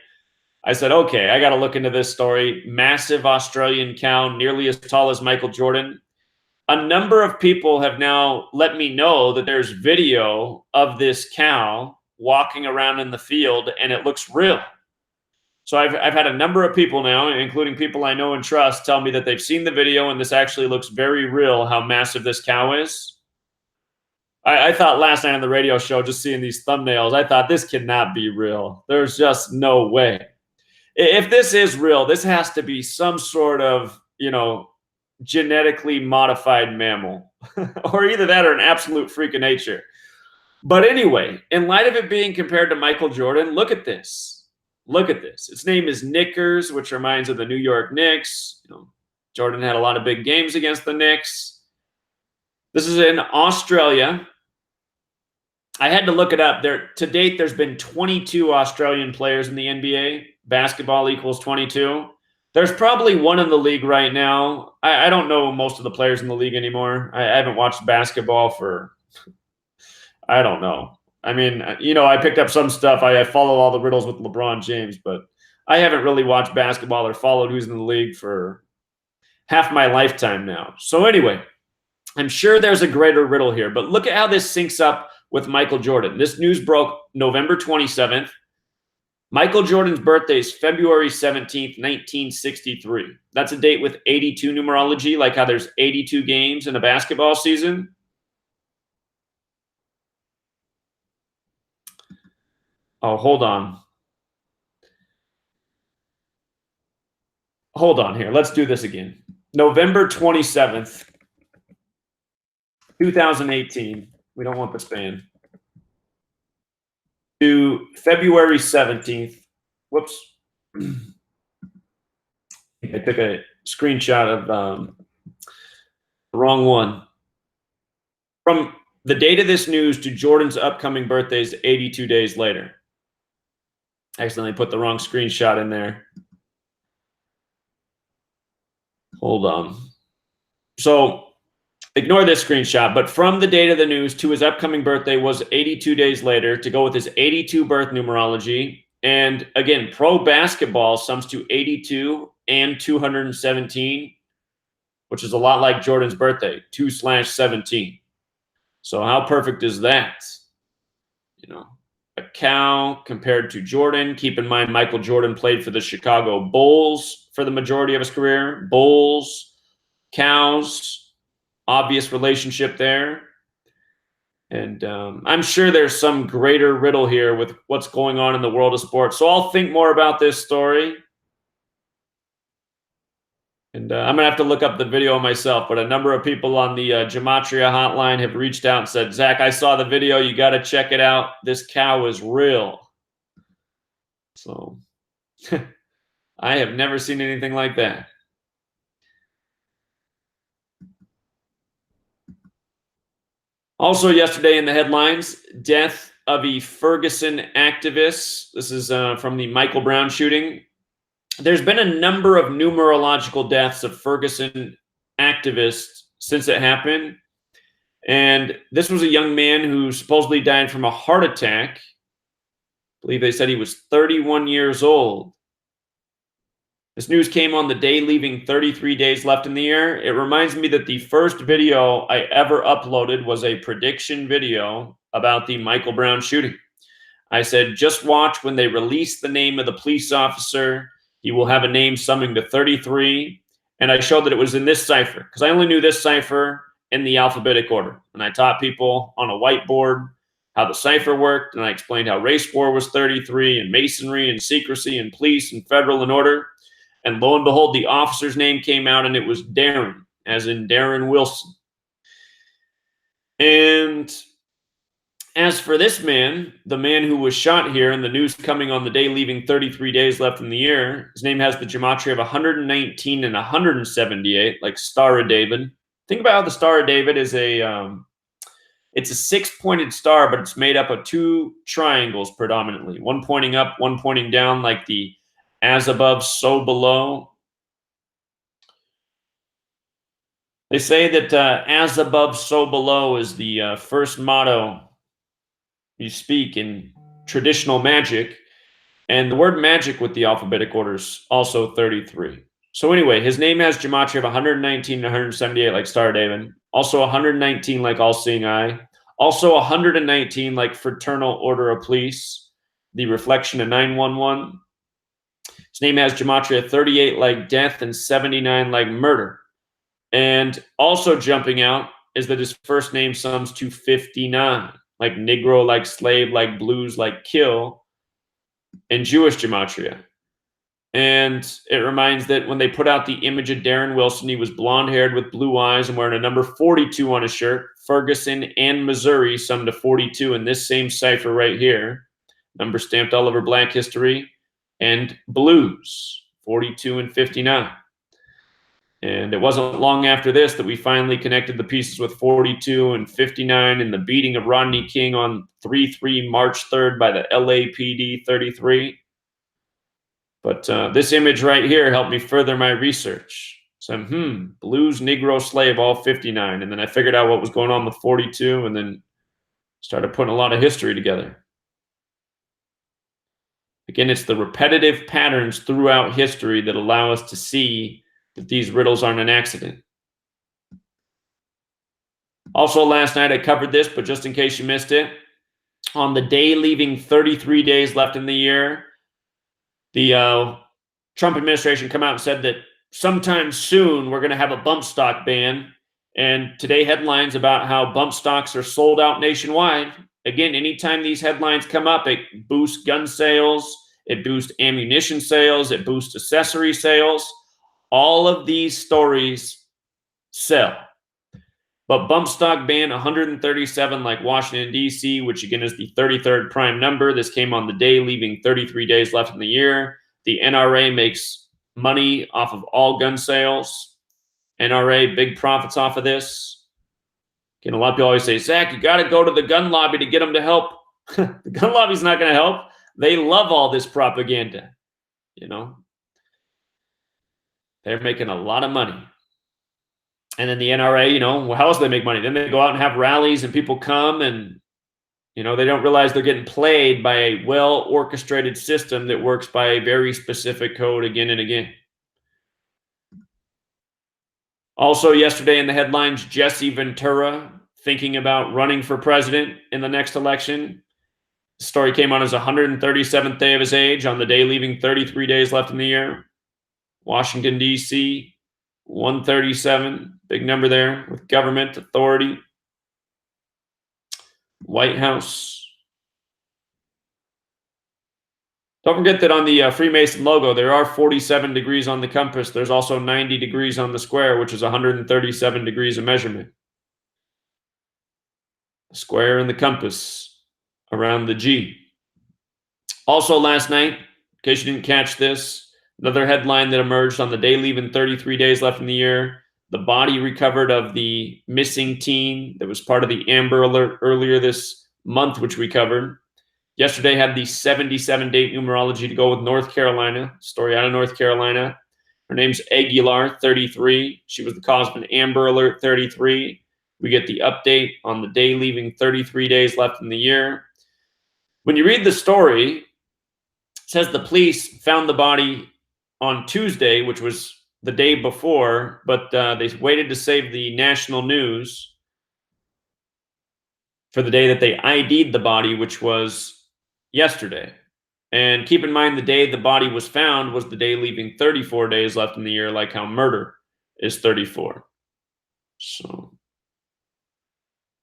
I said, okay, I got to look into this story. Massive Australian cow, nearly as tall as Michael Jordan. A number of people have now let me know that there's video of this cow walking around in the field, and it looks real. So I've had a number of people now, including people I know and trust, tell me that they've seen the video, and this actually looks very real, how massive this cow is. I thought last night on the radio show, just seeing these thumbnails, I thought this cannot be real. There's just no way. If this is real, this has to be some sort of, genetically modified mammal, or either that or an absolute freak of nature. But anyway, in light of it being compared to Michael Jordan, look at this. Look at this. Its name is Knickers, which reminds of the New York Knicks. Jordan had a lot of big games against the Knicks. This is in Australia. I had to look it up. To date, there's been 22 Australian players in the NBA. Basketball equals 22. There's probably one in the league right now. I don't know most of the players in the league anymore. I haven't watched basketball for, I don't know. I mean, I picked up some stuff. I follow all the riddles with LeBron James, but I haven't really watched basketball or followed who's in the league for half my lifetime now. So anyway, I'm sure there's a greater riddle here, but look at how this syncs up with Michael Jordan. This news broke November 27th. Michael Jordan's birthday is February 17th, 1963. That's a date with 82 numerology, like how there's 82 games in a basketball season. Oh, hold on. Hold on here. Let's do this again. November 27th, 2018. We don't want the span. To February 17th. Whoops. I took a screenshot of the wrong one. From the date of this news to Jordan's upcoming birthday is 82 days later. I accidentally put the wrong screenshot in there. Hold on. So ignore this screenshot, but from the date of the news to his upcoming birthday was 82 days later to go with his 82 birth numerology. And again, pro basketball sums to 82 and 217, which is a lot like Jordan's birthday, 2/17. So how perfect is that? A cow compared to Jordan. Keep in mind, Michael Jordan played for the Chicago Bulls for the majority of his career. Bulls, cows, obvious relationship there. And I'm sure there's some greater riddle here with what's going on in the world of sports. So I'll think more about this story. And I'm going to have to look up the video myself. But a number of people on the Gematria hotline have reached out and said, Zach, I saw the video. You got to check it out. This cow is real. So I have never seen anything like that. Also yesterday in the headlines, death of a Ferguson activist. This is from the Michael Brown shooting. There's been a number of numerological deaths of Ferguson activists since it happened. And this was a young man who supposedly died from a heart attack. I believe they said he was 31 years old. This news came on the day leaving 33 days left in the year. It reminds me that the first video I ever uploaded was a prediction video about the Michael Brown shooting. I said, just watch when they release the name of the police officer. He will have a name summing to 33. And I showed that it was in this cipher because I only knew this cipher in the alphabetic order. And I taught people on a whiteboard how the cipher worked. And I explained how race war was 33 and masonry and secrecy and police and federal and order. And lo and behold, the officer's name came out and it was Darren, as in Darren Wilson. And as for this man, the man who was shot here, and the news coming on the day leaving 33 days left in the year, his name has the gematria of 119 and 178, like Star of David. Think about how the Star of David is it's a 6-pointed star, but it's made up of 2 triangles predominantly, one pointing up, one pointing down, like the as above, so below. They say that as above, so below is the first motto you speak in traditional magic. And the word magic with the alphabetic order is also 33. So anyway, his name has gematria of 119 and 178 like Star David. Also 119 like All-Seeing Eye. Also 119 like Fraternal Order of Police. The reflection of 911. His name has gematria 38 like death and 79 like murder. And also jumping out is that his first name sums to 59, like Negro, like slave, like blues, like kill, in Jewish gematria. And it reminds that when they put out the image of Darren Wilson, he was blonde-haired with blue eyes and wearing a number 42 on his shirt. Ferguson and Missouri summed to 42 in this same cipher right here. Number stamped all over Black history. And blues, 42 and 59. And it wasn't long after this that we finally connected the pieces with 42 and 59 and the beating of Rodney King on 3/3 March 3rd by the LAPD 33. But this image right here helped me further my research. So, blues, Negro, slave, all 59. And then I figured out what was going on with 42 and then started putting a lot of history together. Again, it's the repetitive patterns throughout history that allow us to see that these riddles aren't an accident. Also, last night I covered this, but just in case you missed it, on the day leaving 33 days left in the year, the Trump administration come out and said that sometime soon we're going to have a bump stock ban. And today headlines about how bump stocks are sold out nationwide. Again, anytime these headlines come up, it boosts gun sales, it boosts ammunition sales, it boosts accessory sales. All of these stories sell. But bump stock ban 137 like Washington, D.C., which again is the 33rd prime number. This came on the day leaving 33 days left in the year. The NRA makes money off of all gun sales. NRA, big profits off of this. Again, a lot of people always say, Zach, you got to go to the gun lobby to get them to help. The gun lobby's not going to help. They love all this propaganda. You know, they're making a lot of money. And then the NRA, you know, well, how else do they make money? Then they go out and have rallies and people come and, you know, they don't realize they're getting played by a well-orchestrated system that works by a very specific code again and again. Also yesterday in the headlines, Jesse Ventura thinking about running for president in the next election. The story came on his 137th day of his age on the day leaving 33 days left in the year. Washington, D.C., 137, big number there with government authority. White House. Don't forget that on the Freemason logo, there are 47 degrees on the compass. There's also 90 degrees on the square, which is 137 degrees of measurement. The square and the compass around the G. Also last night, in case you didn't catch this, another headline that emerged on the day leaving 33 days left in the year, the body recovered of the missing teen that was part of the Amber Alert earlier this month, which we covered. Yesterday had the 77 date numerology to go with North Carolina, story out of North Carolina. Her name's Aguilar, 33. She was the cause of an Amber Alert, 33. We get the update on the day leaving 33 days left in the year. When you read the story, it says the police found the body on Tuesday, which was the day before, but they waited to save the national news for the day that they ID'd the body, which was yesterday. And keep in mind, the day the body was found was the day leaving 34 days left in the year, like how murder is 34. So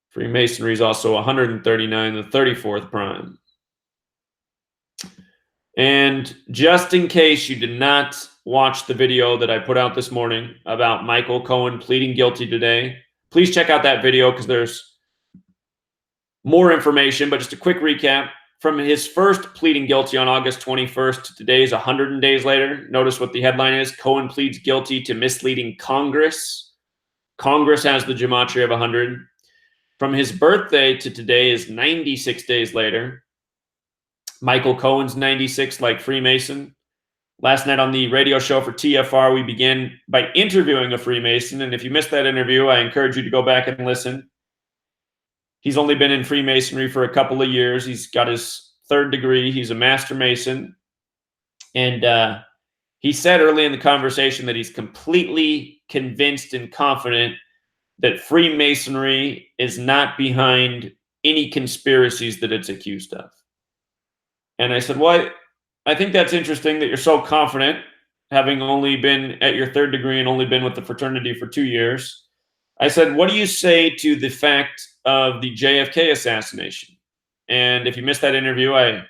Freemasonry is also 139, the 34th prime. And just in case you did not watch the video that I put out this morning about Michael Cohen pleading guilty today, please check out that video because there's more information. But just a quick recap. From his first pleading guilty on August 21st to today's 100 days later, notice what the headline is. Cohen pleads guilty to misleading Congress. Congress has the gematria of 100. From his birthday to today is 96 days later. Michael Cohen's 96, like Freemason. Last night on the radio show for TFR, we began by interviewing a Freemason. And if you missed that interview, I encourage you to go back and listen. He's only been in Freemasonry for a couple of years. He's got his 3rd degree. He's a Master Mason. And he said early in the conversation that he's completely convinced and confident that Freemasonry is not behind any conspiracies that it's accused of. And I said, well, I think that's interesting that you're so confident, having only been at your 3rd degree and only been with the fraternity for 2 years. I said, what do you say to the fact of the JFK assassination? And if you missed that interview, I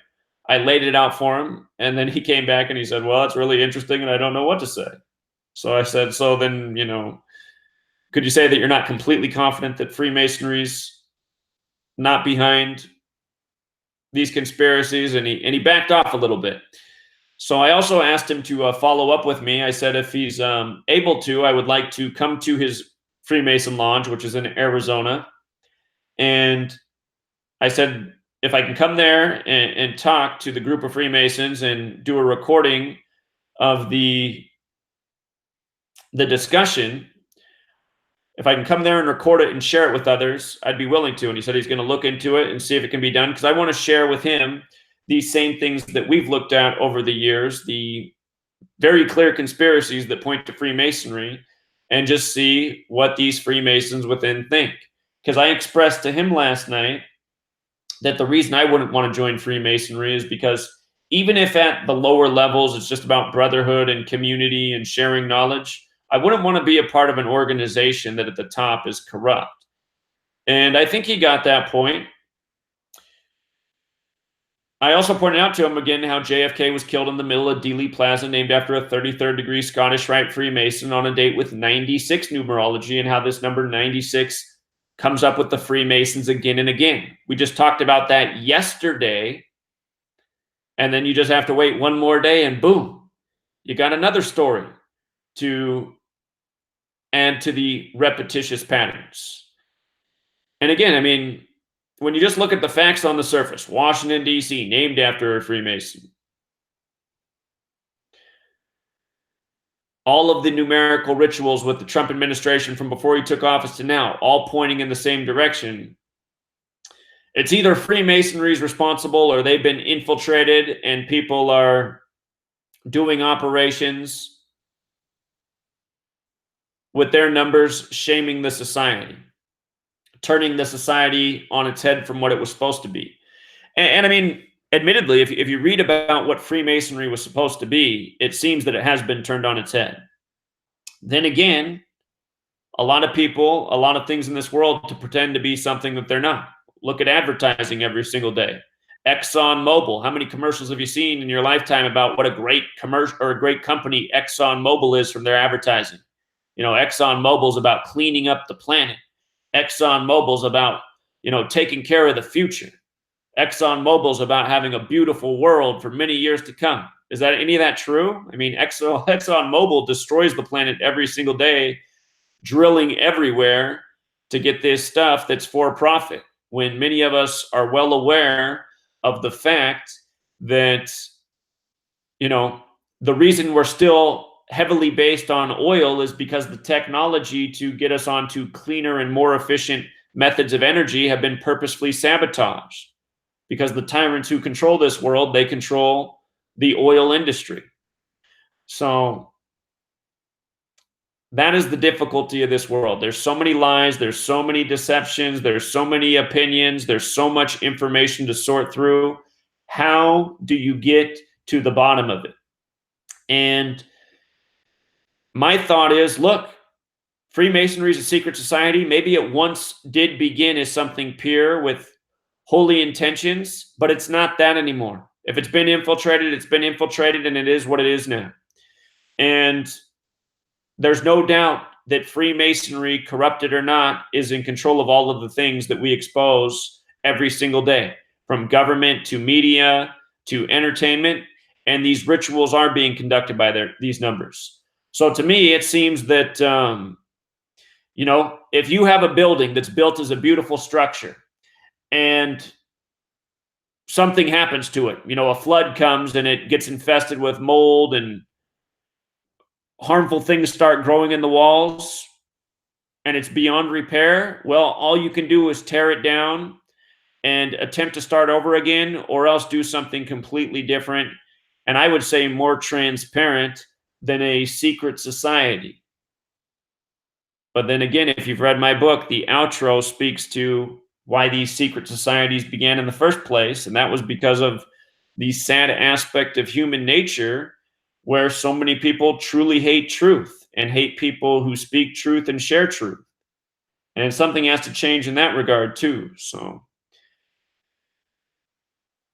laid it out for him. And then he came back and he said, well, that's really interesting and I don't know what to say. So I said, so then, could you say that you're not completely confident that Freemasonry's not behind these conspiracies? And he backed off a little bit. So I also asked him to follow up with me. I said, if he's able to, I would like to come to his Freemason Lodge, which is in Arizona. And I said, if I can come there and talk to the group of Freemasons and do a recording of the discussion, if I can come there and record it and share it with others, I'd be willing to. And he said he's going to look into it and see if it can be done, because I want to share with him these same things that we've looked at over the years, the very clear conspiracies that point to Freemasonry, and just see what these Freemasons within think. Because I expressed to him last night that the reason I wouldn't want to join Freemasonry is because even if at the lower levels it's just about brotherhood and community and sharing knowledge, I wouldn't want to be a part of an organization that at the top is corrupt. And I think he got that point. I also pointed out to him again how JFK was killed in the middle of Dealey Plaza, named after a 33rd degree Scottish Rite Freemason, on a date with 96 numerology, and how this number 96 comes up with the Freemasons again and again. We just talked about that yesterday, and then you just have to wait one more day and boom, you got another story to add to the repetitious patterns. And again, I mean, when you just look at the facts on the surface, Washington, D.C., named after a Freemason. All of the numerical rituals with the Trump administration from before he took office to now, all pointing in the same direction. It's either Freemasonry is responsible or they've been infiltrated and people are doing operations with their numbers, shaming the society, turning the society on its head from what it was supposed to be. And I mean, admittedly, if you read about what Freemasonry was supposed to be, it seems that it has been turned on its head. Then again, a lot of people, a lot of things in this world to pretend to be something that they're not. Look at advertising every single day. ExxonMobil. How many commercials have you seen in your lifetime about what a great commercial or a great company ExxonMobil is from their advertising? ExxonMobil's about cleaning up the planet. ExxonMobil's about, taking care of the future. ExxonMobil's about having a beautiful world for many years to come. Is that any of that true? I mean, ExxonMobil destroys the planet every single day, drilling everywhere to get this stuff that's for profit, when many of us are well aware of the fact that, the reason we're still heavily based on oil is because the technology to get us onto cleaner and more efficient methods of energy have been purposefully sabotaged. Because the tyrants who control this world, they control the oil industry. So that is the difficulty of this world. There's so many lies, there's so many deceptions, there's so many opinions, there's so much information to sort through. How do you get to the bottom of it? And my thought is, look, Freemasonry is a secret society. Maybe it once did begin as something pure with holy intentions, but it's not that anymore. If it's been infiltrated, it's been infiltrated, and it is what it is now. And there's no doubt that Freemasonry, corrupted or not, is in control of all of the things that we expose every single day, from government to media to entertainment. And these rituals are being conducted by these numbers. So to me, it seems that, if you have a building that's built as a beautiful structure and something happens to it, a flood comes and it gets infested with mold and harmful things start growing in the walls, and it's beyond repair, well, all you can do is tear it down and attempt to start over again, or else do something completely different. And I would say more transparent than a secret society. But then again, if you've read my book, the outro speaks to why these secret societies began in the first place. And that was because of the sad aspect of human nature, where so many people truly hate truth and hate people who speak truth and share truth. And something has to change in that regard too. So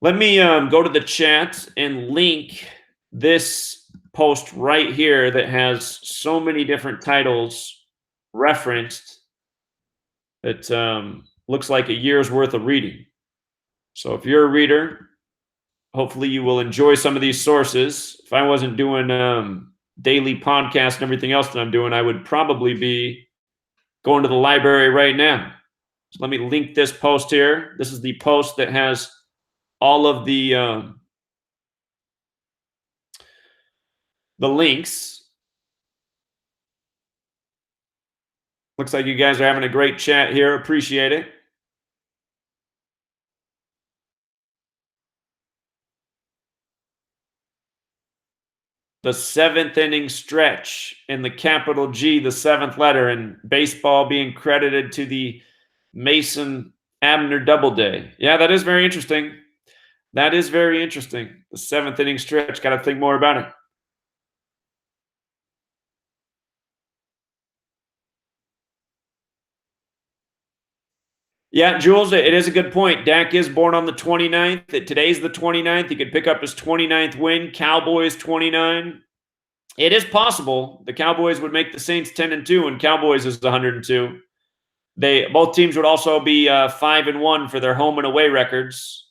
let me go to the chat and link this post right here that has so many different titles referenced that looks like a year's worth of reading. So if you're a reader, hopefully you will enjoy some of these sources. If I wasn't doing daily podcasts and everything else that I'm doing, I would probably be going to the library right now. So let me link this post here. This is the post that has all of the links. Looks like you guys are having a great chat here. Appreciate it. The seventh inning stretch in the capital G, the seventh letter, and baseball being credited to the Mason Abner Doubleday. Yeah, that is very interesting. That is very interesting. The seventh inning stretch. Got to think more about it. Yeah, Jules, it is a good point. Dak is born on the 29th. Today's the 29th. He could pick up his 29th win. Cowboys 29. It is possible the Cowboys would make the Saints 10-2, and Cowboys is 102. Both teams would also be 5-1 for their home and away records.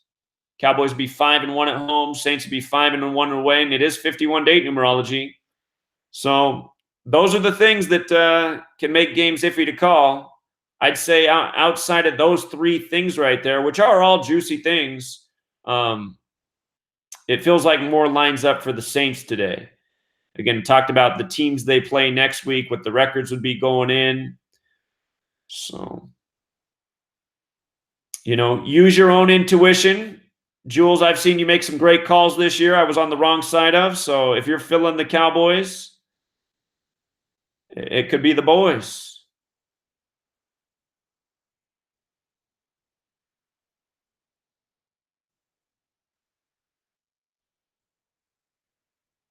Cowboys would be 5-1 at home. Saints would be 5-1 away, and it is 51-date numerology. So those are the things that can make games iffy to call. I'd say outside of those three things right there, which are all juicy things, it feels like more lines up for the Saints today. Again, talked about the teams they play next week, what the records would be going in. So, use your own intuition. Jules, I've seen you make some great calls this year I was on the wrong side of. So if you're feeling the Cowboys, it could be the boys.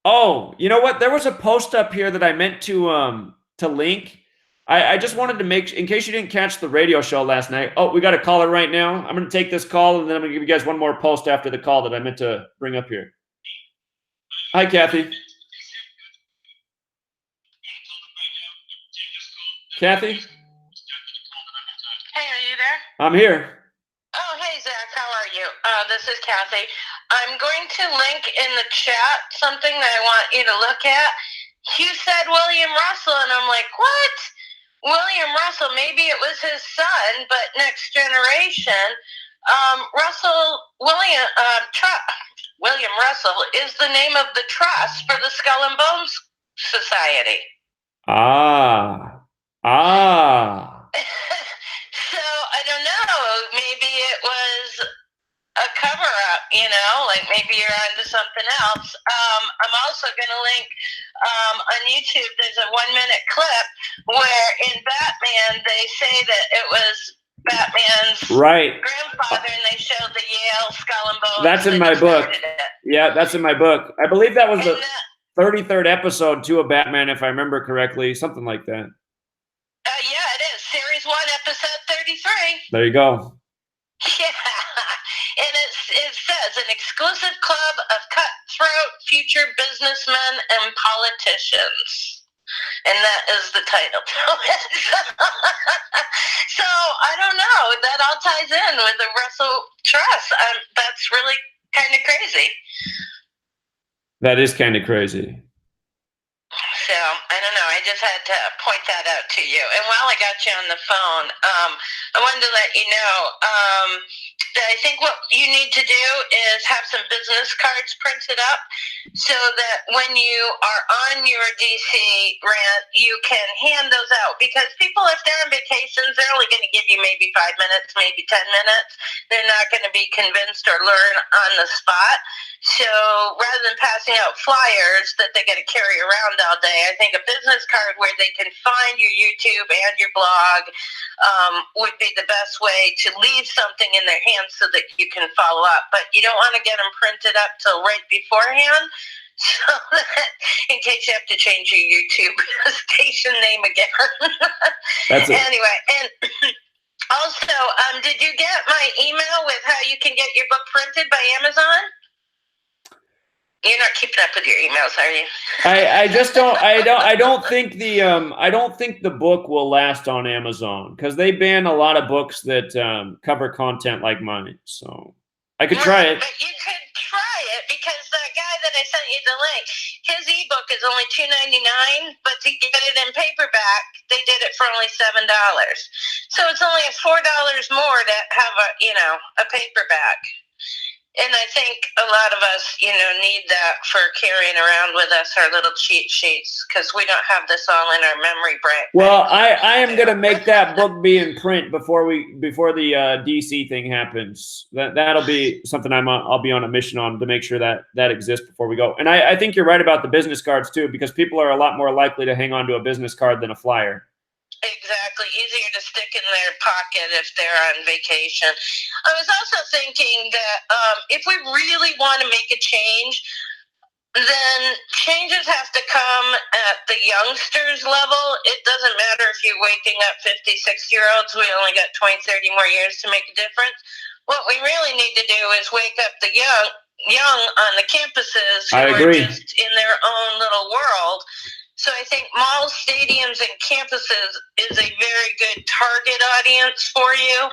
Oh, you know what? There was a post up here that I meant to link. I just wanted to make, in case you didn't catch the radio show last night. Oh, we got a caller right now. I'm going to take this call, and then I'm going to give you guys one more post after the call that I meant to bring up here. Hi, Kathy. Kathy? Hey, are you there? I'm here. Oh, hey, Zach. How are you? This is Kathy. I'm going to link in the chat something that I want you to look at. You said William Russell, and I'm like, what? William Russell, maybe it was his son, but next generation. William Russell is the name of the trust for the Skull and Bones Society. Ah. So I don't know. Maybe it was a cover up, like maybe you're onto something else. I'm also going to link on YouTube. There's a 1-minute clip where in Batman they say that it was Batman's Right. grandfather, and they showed the Yale skull and bones. That's in that my he book. started it. Yeah, that's in my book. I believe that was And the 33rd episode too of Batman, if I remember correctly, something like that. Yeah, it is. Series 1, episode 33. There you go. Yeah. And it says an exclusive club of cutthroat future businessmen and politicians. And that is the title to it. So I don't know. That all ties in with the Russell Trust. That's really kind of crazy. That is kind of crazy. So I don't know. I just had to point that out to you. And while I got you on the phone, I wanted to let you know that I think what you need to do is have some business cards printed up so that when you are on your DC rant, you can hand those out. Because people, if they're on vacations, they're only going to give you maybe 5 minutes, maybe 10 minutes. They're not going to be convinced or learn on the spot. So rather than passing out flyers that they got to carry around all day, I think a business card where they can find your YouTube and your blog would be the best way to leave something in their hands so that you can follow up. But you don't want to get them printed up till right beforehand, so that in case you have to change your YouTube station name again. That's it. Anyway, and also, did you get my email with how you can get your book printed by Amazon? You're not keeping up with your emails, are you? I just don't. I don't think the book will last on Amazon because they ban a lot of books that cover content like mine. So I could try it. But you could try it because the guy that I sent you the link, his ebook is only $2.99, but to get it in paperback, they did it for only $7. So it's only $4 more to have a paperback. And I think a lot of us, need that for carrying around with us our little cheat sheets because we don't have this all in our memory bank. Well, I am going to make that book be in print before the DC thing happens. That'll be something I'll be on a mission on to make sure that exists before we go. And I think you're right about the business cards too, because people are a lot more likely to hang on to a business card than a flyer. Exactly. Easier to stick in their pocket if they're on vacation. I was also thinking that if we really want to make a change, then changes have to come at the youngsters level. It doesn't matter if you're waking up 50, 60-year-olds. We only got 20, 30 more years to make a difference. What we really need to do is wake up the young on the campuses who are just in their own little world. So I think malls, stadiums, and campuses is a very good target audience for you,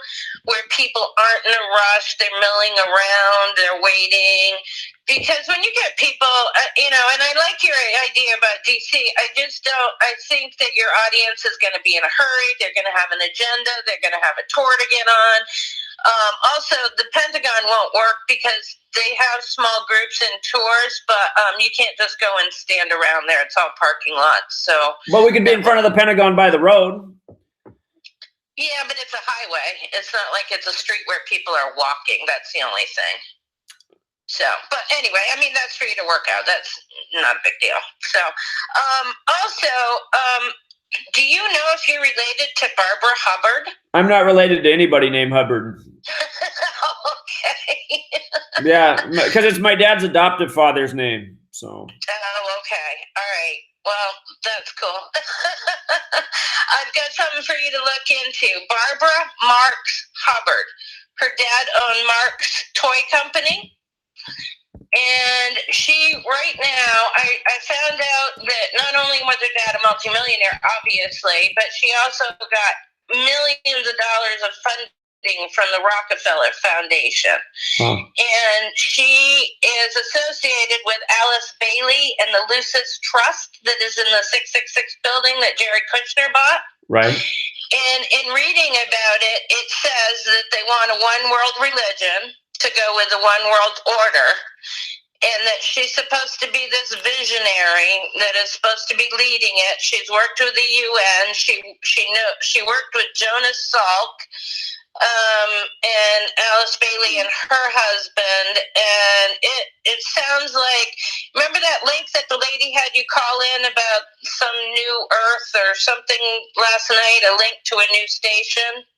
where people aren't in a rush, they're milling around, they're waiting. Because when you get people, and I like your idea about DC, I think that your audience is going to be in a hurry, they're going to have an agenda, they're going to have a tour to get on. Also, the Pentagon won't work because they have small groups and tours, but you can't just go and stand around there. It's all parking lots. So, but we could be in front of the Pentagon by the road. Yeah, but it's a highway. It's not like it's a street where people are walking. That's the only thing. So, but anyway, that's for you to work out. That's not a big deal. So, do you know if you're related to Barbara Hubbard? I'm not related to anybody named Hubbard. Okay. Yeah, because it's my dad's adoptive father's name. So. Oh, okay. All right. Well, that's cool. I've got something for you to look into. Barbara Marx Hubbard. Her dad owned Marx Toy Company. And she, right now, I found out that not only was her dad a multimillionaire, obviously, but she also got millions of dollars of funding from the Rockefeller Foundation. Huh. And she is associated with Alice Bailey and the Lucis Trust that is in the 666 building that Jared Kushner bought. Right. And in reading about it, it says that they want a one world religion to go with the one world order, and that she's supposed to be this visionary that is supposed to be leading it. She's worked with the UN. She worked with Jonas Salk, and Alice Bailey and her husband, and it sounds like, remember that link that the lady had you call in about some new Earth or something last night, a link to a new station?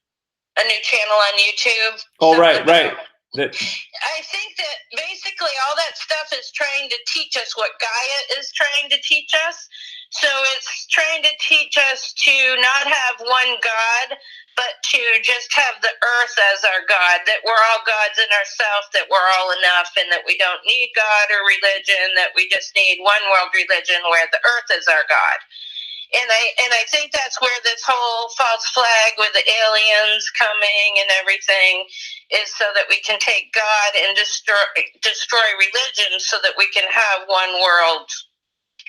a new channel on YouTube. Oh, right. I think that basically all that stuff is trying to teach us what Gaia is trying to teach us. So it's trying to teach us to not have one God, but to just have the earth as our God, that we're all gods in ourselves, that we're all enough, and that we don't need God or religion, that we just need one world religion where the earth is our God. And I think that's where this whole false flag with the aliens coming and everything is, so that we can take God and destroy religion, so that we can have one world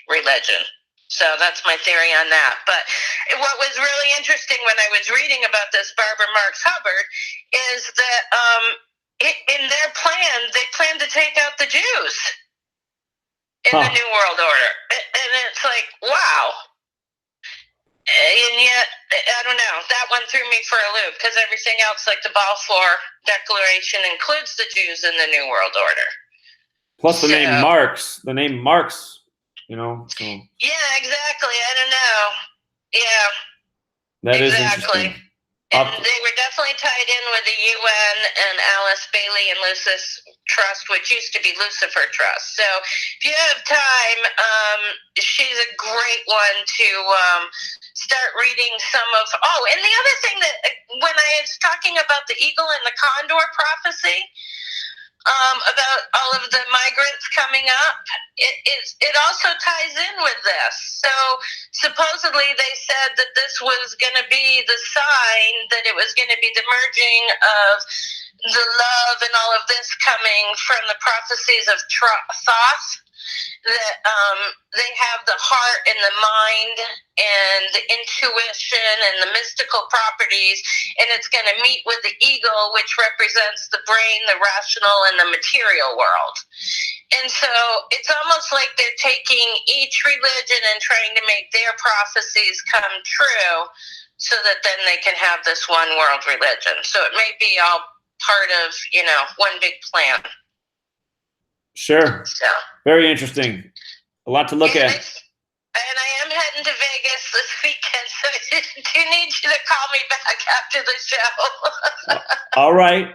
religion. So that's my theory on that. But what was really interesting when I was reading about this Barbara Marx Hubbard is that in their plan, they plan to take out the Jews in the New World Order. And it's like, wow. And yet, I don't know, that one threw me for a loop, because everything else, like the Balfour Declaration, includes the Jews in the New World Order. Plus the name Marx, you know. So. Yeah, exactly. I don't know. Yeah. That is interesting. And they were definitely tied in with the UN and Alice Bailey and Lucis Trust, which used to be Lucifer Trust. So if you have time, she's a great one to start reading some of. Oh, and the other thing that when I was talking about the eagle and the condor prophecy, about all of the migrants coming up, it also ties in with this. So supposedly they said that this was going to be the sign, that it was going to be the merging of the love and all of this coming from the prophecies of Thoth, that they have the heart and the mind and the intuition and the mystical properties, and it's going to meet with the eagle, which represents the brain, the rational, and the material world. And so it's almost like they're taking each religion and trying to make their prophecies come true, so that then they can have this one world religion. So it may be all part of, one big plan. Sure. So, very interesting. A lot to look at. And I am heading to Vegas this weekend, so I do need you to call me back after the show. All right. All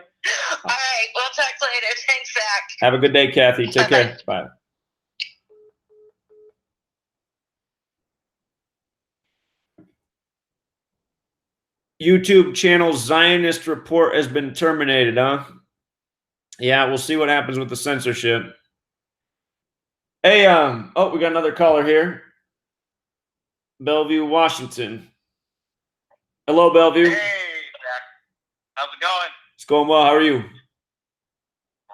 right. We'll talk later. Thanks, Zach. Have a good day, Kathy. Take care. Bye. YouTube channel Zionist report has been terminated, huh? Yeah, we'll see what happens with the censorship. Hey, oh, we got another caller here. Bellevue, Washington. Hello, Bellevue. Hey, Zach. How's it going? It's going well. How are you?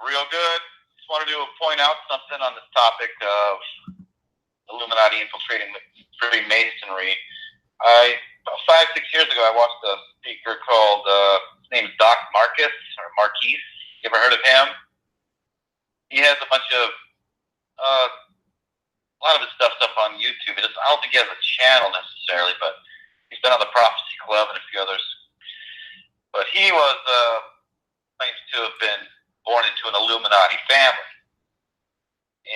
Real good. Just wanted to point out something on this topic of Illuminati infiltrating Freemasonry. About 5-6 years ago, I watched a speaker called, his name is Doc Marcus, or Marquise. You ever heard of him? He has a bunch of, a lot of his stuff's up on YouTube. I don't think he has a channel necessarily, but he's been on the Prophecy Club and a few others. But he was claims to have been born into an Illuminati family.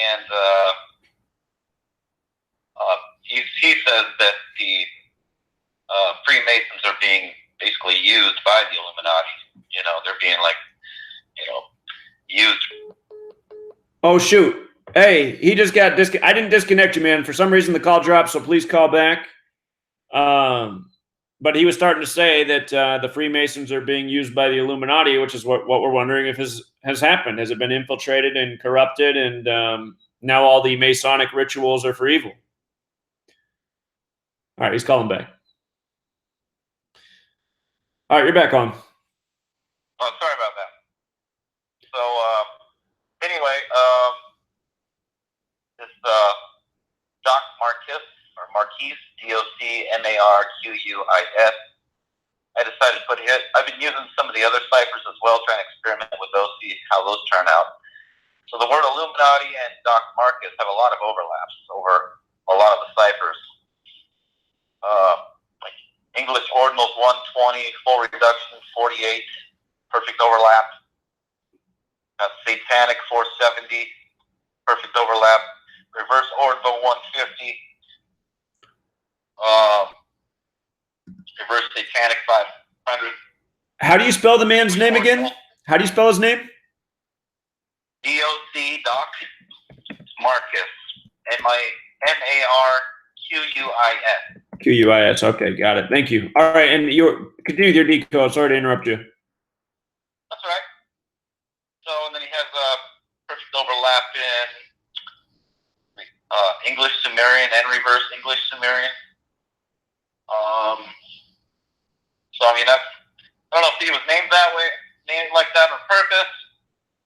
And he says that the Freemasons are being basically used by the Illuminati. They're being used. Oh, shoot. Hey, he just got I didn't disconnect you, man. For some reason, the call dropped, so please call back. But he was starting to say that the Freemasons are being used by the Illuminati, which is what we're wondering if has happened. Has it been infiltrated and corrupted, and now all the Masonic rituals are for evil? All right, he's calling back. All right, you're back on. Oh, sorry about that. So, anyway, this Doc Marquis, or Marquise, DOCMARQUIS, I decided to put it. I've been using some of the other ciphers as well, trying to experiment with those, see how those turn out. So the word Illuminati and Doc Marcus have a lot of overlaps over a lot of the ciphers. Like English Ordinals 120, full reduction 48, perfect overlap. Got Satanic 470, perfect overlap. Reverse Ordinal 150. Reverse Satanic 500. How do you spell the man's name again? How do you spell his name? DOC Doc Marcus. MARQUIS. QUIS. Okay, got it. Thank you. All right, and you continue with your decode. Sorry to interrupt you. That's all right. So, and then he has a perfect overlap in English Sumerian and reverse English Sumerian. So I mean, I don't know if he was named that way, named like that on purpose,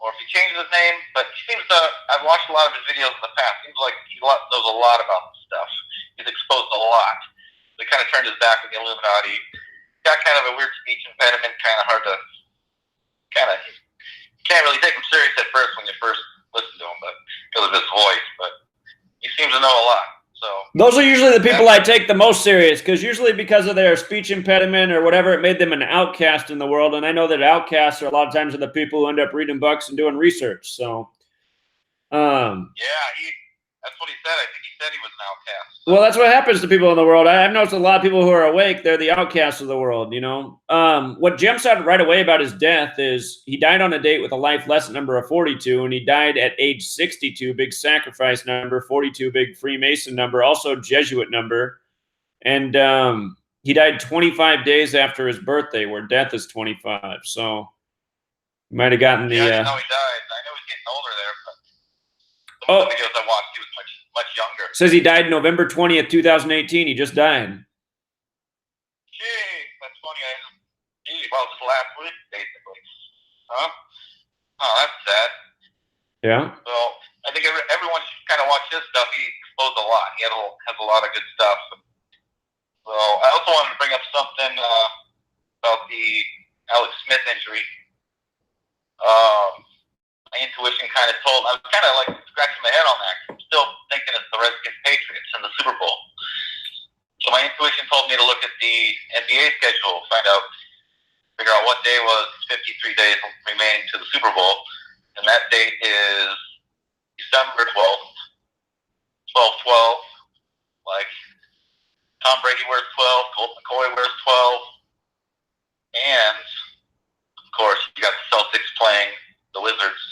or if he changed his name. But he seems to. I've watched a lot of his videos in the past. Seems like he knows a lot about this stuff. He's exposed a lot. So he kind of turned his back on the Illuminati. Got kind of a weird speech impediment. Kind of hard to. Can't really take him serious at first when you first listen to him, but because of his voice. But he seems to know a lot. So those are usually the people I take the most serious, because usually because of their speech impediment or whatever, it made them an outcast in the world. And I know that outcasts are a lot of times the people who end up reading books and doing research. So, yeah, that's what he said. I think he said he was an outcast. So. Well, that's what happens to people in the world. I've noticed a lot of people who are awake, they're the outcasts of the world, you know. What jumps out right away about his death is he died on a date with a life lesson number of 42, and he died at age 62, big sacrifice number, 42, big Freemason number, also Jesuit number. And he died 25 days after his birthday, where death is 25. So you might have gotten the... Yeah, I didn't know he died. I know he's getting older there, but some of the videos I watched, he was much younger. Says he died November 20th, 2018. He just died. Gee, that's funny. Well, just last week, basically. Huh? Oh, that's sad. Yeah. So I think everyone should kind of watch his stuff. He exposed a lot. He has a lot of good stuff. So I also wanted to bring up something about the Alex Smith injury. My intuition kind of told, I was kind of like scratching my head on that. I'm still thinking it's the Redskins Patriots in the Super Bowl. So my intuition told me to look at the NBA schedule, figure out what day was 53 days remaining to the Super Bowl. And that date is December 12th, 12-12. Like, Tom Brady wears 12, Colt McCoy wears 12. And, of course, you got the Celtics playing the Wizards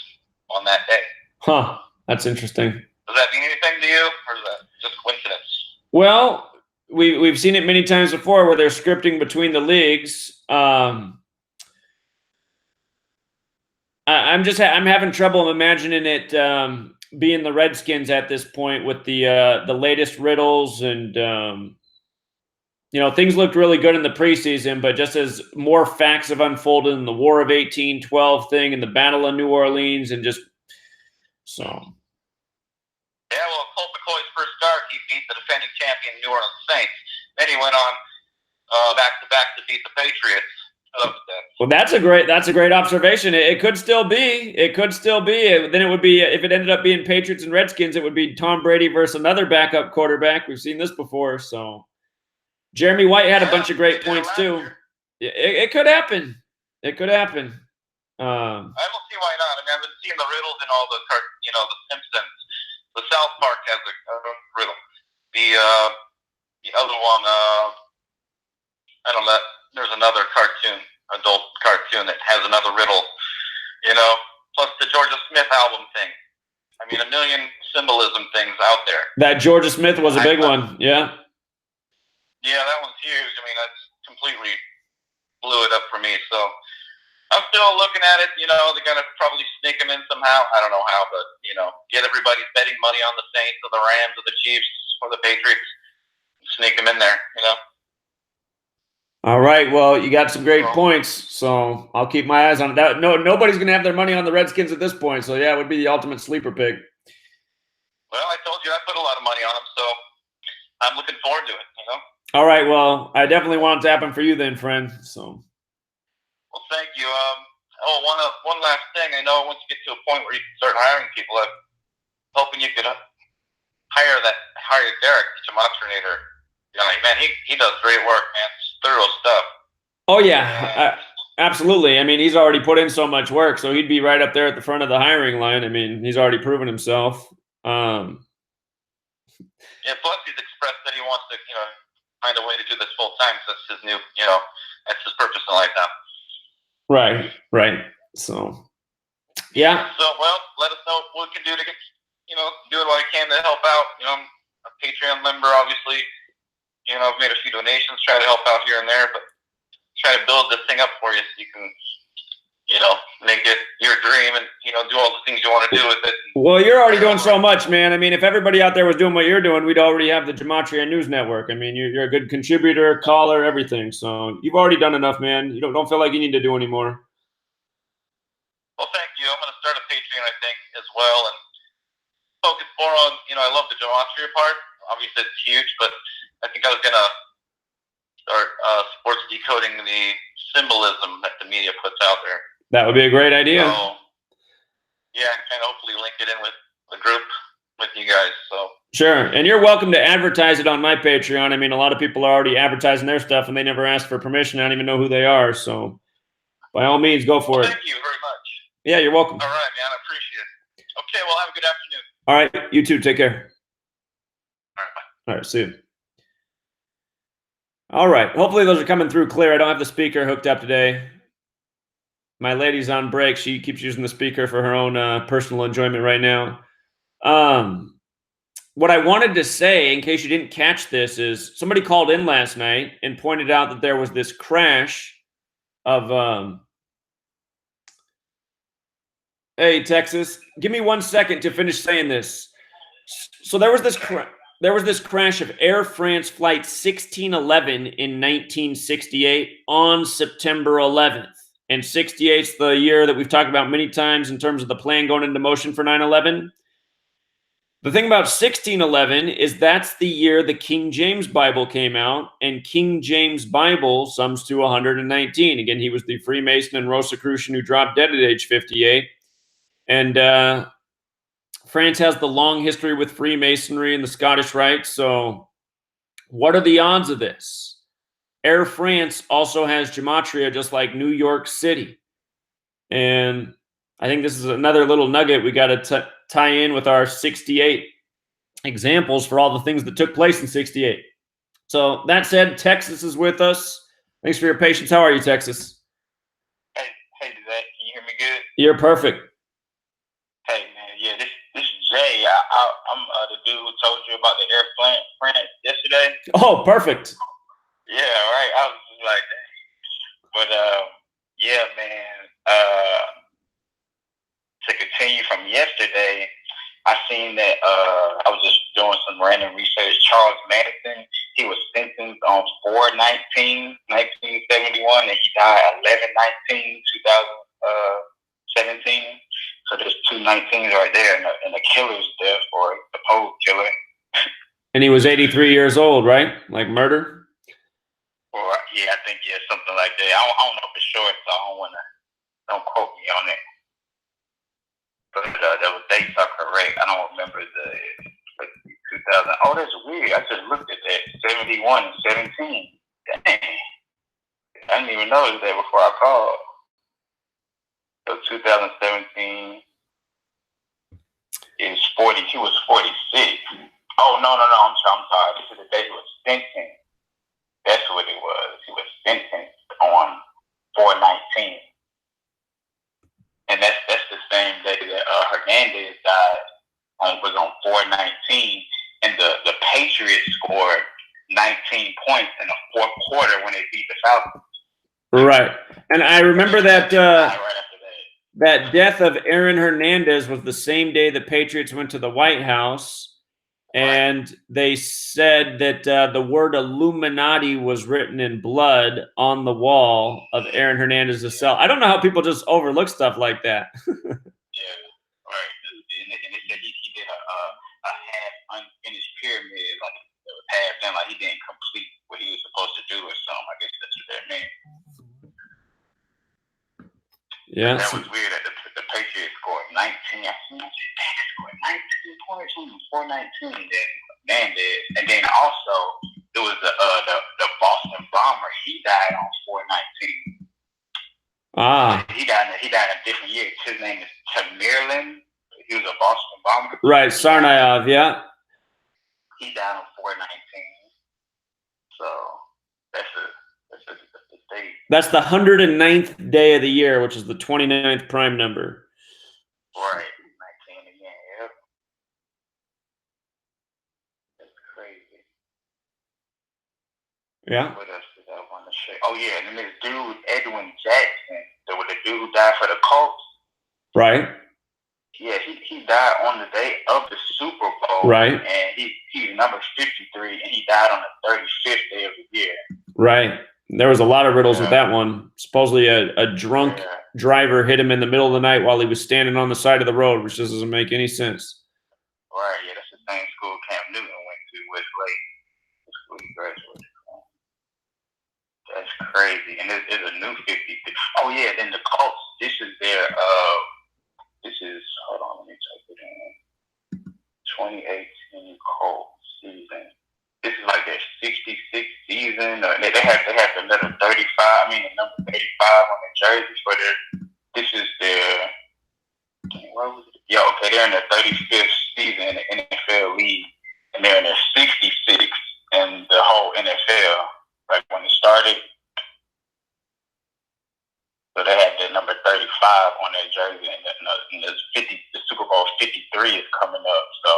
on that day. Huh. That's interesting. Does that mean anything to you, or is that just coincidence? Well, we've seen it many times before where they're scripting between the leagues. I'm having trouble imagining it being the Redskins at this point with the latest riddles and you know, things looked really good in the preseason, but just as more facts have unfolded in the War of 1812 thing and the Battle of New Orleans and just so. Yeah, well, Colt McCoy's first start, he beat the defending champion New Orleans Saints. Then he went on back-to-back to beat the Patriots. Well, that's a great observation. It could still be. It could still be. Then it would be, if it ended up being Patriots and Redskins, it would be Tom Brady versus another backup quarterback. We've seen this before. So Jeremy White had a bunch of great points too. It could happen. It could happen. I don't see why not. I mean, I've been seeing the riddles in all the the Simpsons. The South Park has a riddle. The other one, I don't know. There's another adult cartoon that has another riddle. You know, plus the Georgia Smith album thing. I mean, a million symbolism things out there. That Georgia Smith was a big one. Yeah. Yeah, that one's huge. I mean, that's completely blew it up for me. So I'm still looking at it. You know, they're going to probably sneak him in somehow. I don't know how, but, get everybody betting money on the Saints or the Rams or the Chiefs or the Patriots. Sneak him in there, All right. Well, you got some great points, so I'll keep my eyes on it. Nobody's going to have their money on the Redskins at this point, so yeah, it would be the ultimate sleeper pick. Well, I told you I put a lot of money on them, so I'm looking forward to it, All right. Well, I definitely want it to happen for you then, friend. So. Well, thank you. One last thing. I know once you get to a point where you can start hiring people, I'm hoping you could hire Derek, the Gematrenator. Man, he does great work, man. It's thorough stuff. Oh yeah, absolutely. I mean, he's already put in so much work, so he'd be right up there at the front of the hiring line. I mean, he's already proven himself. Yeah. Plus, he's expressed that he wants to, find a way to do this full time. So that's his new, that's his purpose in life now. Right, right. So, yeah. So, well, let us know what we can do to get, do what I can to help out. I'm a Patreon member, obviously. I've made a few donations, try to help out here and there, but try to build this thing up for you so you can, make it your dream and, do all the things you want to do with it. Well, you're already doing so much, man. I mean, if everybody out there was doing what you're doing, we'd already have the Gematria News Network. I mean, you're a good contributor, caller, everything. So you've already done enough, man. You don't feel like you need to do any more. Well, thank you. I'm going to start a Patreon, I think, as well, and focus more on, I love the Gematria part. Obviously, it's huge, but I think I was going to start sports decoding the symbolism that the media puts out there. That would be a great idea. So, yeah, and kind of hopefully link it in with the group with you guys. So sure, and you're welcome to advertise it on my Patreon. I mean, a lot of people are already advertising their stuff, and they never ask for permission. I don't even know who they are. So, by all means, go for it. Thank you very much. Yeah, you're welcome. All right, man. I appreciate it. Okay, well, have a good afternoon. All right, you too. Take care. All right, bye. All right, see you. All right, hopefully those are coming through clear. I don't have the speaker hooked up today. My lady's on break. She keeps using the speaker for her own personal enjoyment right now. What I wanted to say, in case you didn't catch this, is somebody called in last night and pointed out that there was this crash of hey, Texas, give me 1 second to finish saying this. So there was this crash of Air France flight 1611 in 1968 on September 11th. And 68 is the year that we've talked about many times in terms of the plan going into motion for 9/11. The thing about 1611 is that's the year the King James Bible came out, and King James Bible sums to 119. Again, he was the Freemason and Rosicrucian who dropped dead at age 58. And France has the long history with Freemasonry and the Scottish Rite. So what are the odds of this? Air France also has Gematria, just like New York City. And I think this is another little nugget we got to tie in with our 68 examples for all the things that took place in 68. So that said, Texas is with us. Thanks for your patience. How are you, Texas? Hey, Zach, can you hear me good? You're perfect. Hey, man, yeah, this is Jay. I'm the dude who told you about the Air France yesterday. Oh, perfect. Yeah, right. I was just like, dang. But yeah, man. To continue from yesterday, I seen that I was just doing some random research. Charles Manson, he was sentenced on 4/19/1971, and he died 11/19/2017. So there's 2 19s right there, and the killer's death, or the supposed killer. And he was 83 years old, right? Like murder? Or yeah, I think something like that. I don't know for sure, so don't quote me on it. But those dates are correct. I don't remember the 2000. Oh, that's weird. I just looked at that. 71 and 17. Dang. I didn't even notice that before I called. So 2017 is 40. He was 46. Oh, no. I'm sorry. This is the day he was sentenced. That's what it was. He was sentenced on 4/19. And that's the same day that Hernandez died. Was on 4/19, and the Patriots scored 19 points in the fourth quarter when they beat the Falcons. Right. And I remember that right after that death of Aaron Hernandez was the same day the Patriots went to the White House, and they said that the word Illuminati was written in blood on the wall of Aaron Hernandez's cell. I don't know how people just overlook stuff like that. Yeah, right. And they said he did a half unfinished pyramid, like it was half done, like he didn't complete what he was supposed to do or something. I guess that's what that meant. Yeah. That was weird that the Patriots scored 19. I think they scored 19 points on 4/19. Then Hernandez, and then also it was the Boston Bomber. He died on 4/19. He died in a different year. His name is Tamerlan. He was a Boston Bomber. Right, Tsarnaev, yeah. He died on 4/19. So that's a crazy. That's the 109th day of the year, which is the 29th prime number. Right. 19 again. Yep. That's crazy. Yeah. What else did I want to say? Oh yeah, and then this dude Edwin Jackson, the dude who died for the Colts. Right. Yeah, he died on the day of the Super Bowl. Right. And he's number 53, and he died on the 35th day of the year. Right. There was a lot of riddles with that one. Supposedly a drunk driver hit him in the middle of the night while he was standing on the side of the road, which doesn't make any sense. Right, yeah, that's the same school Cam Newton went to, Westlake. The school he graduated from. That's crazy. And there's a new 50. Oh yeah, then the Colts, this is their hold on, let me type it in. 2018 Colts season. This is like their 66th season. They have the letter 35. I mean the number 35 on their jerseys for their. This is their. What was it? Yeah, okay. They're in their 35th season in the NFL league, and they're in their 66th in the whole NFL. Like when it started. So they had the number 35 on their jersey, and the Super Bowl 53 is coming up. So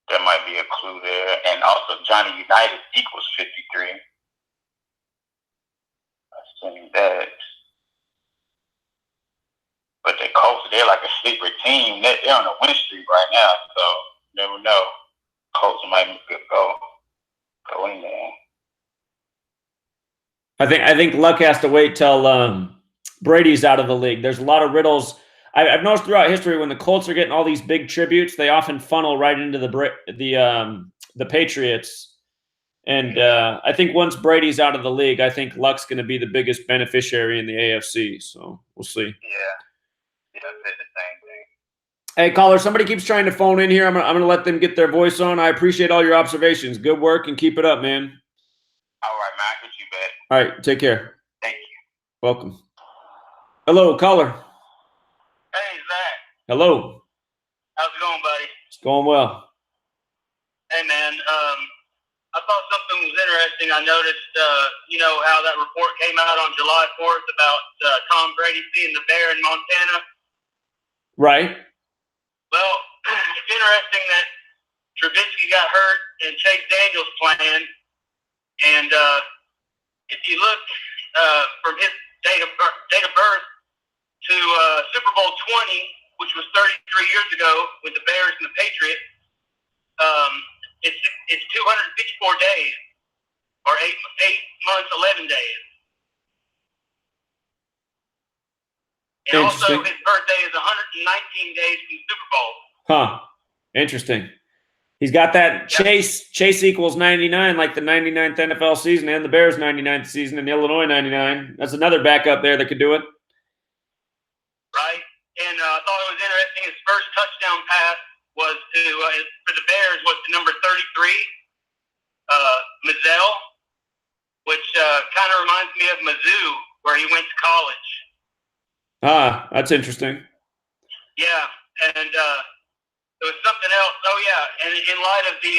there might be a clue there. And also Johnny Unitas equals 53. I've seen that. But the Colts, they're like a sleeper team. They're on a win streak right now, so you never know. Colts might go in there. I think Luck has to wait till Brady's out of the league. There's a lot of riddles. I've noticed throughout history when the Colts are getting all these big tributes, they often funnel right into the Patriots. And I think once Brady's out of the league, I think Luck's going to be the biggest beneficiary in the AFC. So we'll see. Yeah, I said the same thing. Hey, caller, somebody keeps trying to phone in here. I'm gonna let them get their voice on. I appreciate all your observations. Good work and keep it up, man. All right, man. I'll get you back. All right, take care. Thank you. Welcome. Hello, caller. Hey, Zach. Hello. How's it going, buddy? It's going well. Hey, man. I thought something was interesting. I noticed, how that report came out on July 4th about Tom Brady seeing the bear in Montana. Right. Well, it's interesting that Trubisky got hurt and Chase Daniels playing. And if you look from his date of birth to Super Bowl 20, which was 33 years ago with the Bears and the Patriots, it's 254 days, or 8 months, 11 days. And also his birthday is 119 days from the Super Bowl. Huh. Interesting. He's got that Chase equals 99, like the 99th NFL season and the Bears 99th season and Illinois 99. That's another backup there that could do it. Right. And I thought it was interesting. His first touchdown pass was for the Bears was to number 33, Mizzell, which kind of reminds me of Mizzou, where he went to college. Ah, that's interesting. Yeah. And there was something else. Oh, yeah. And in light of the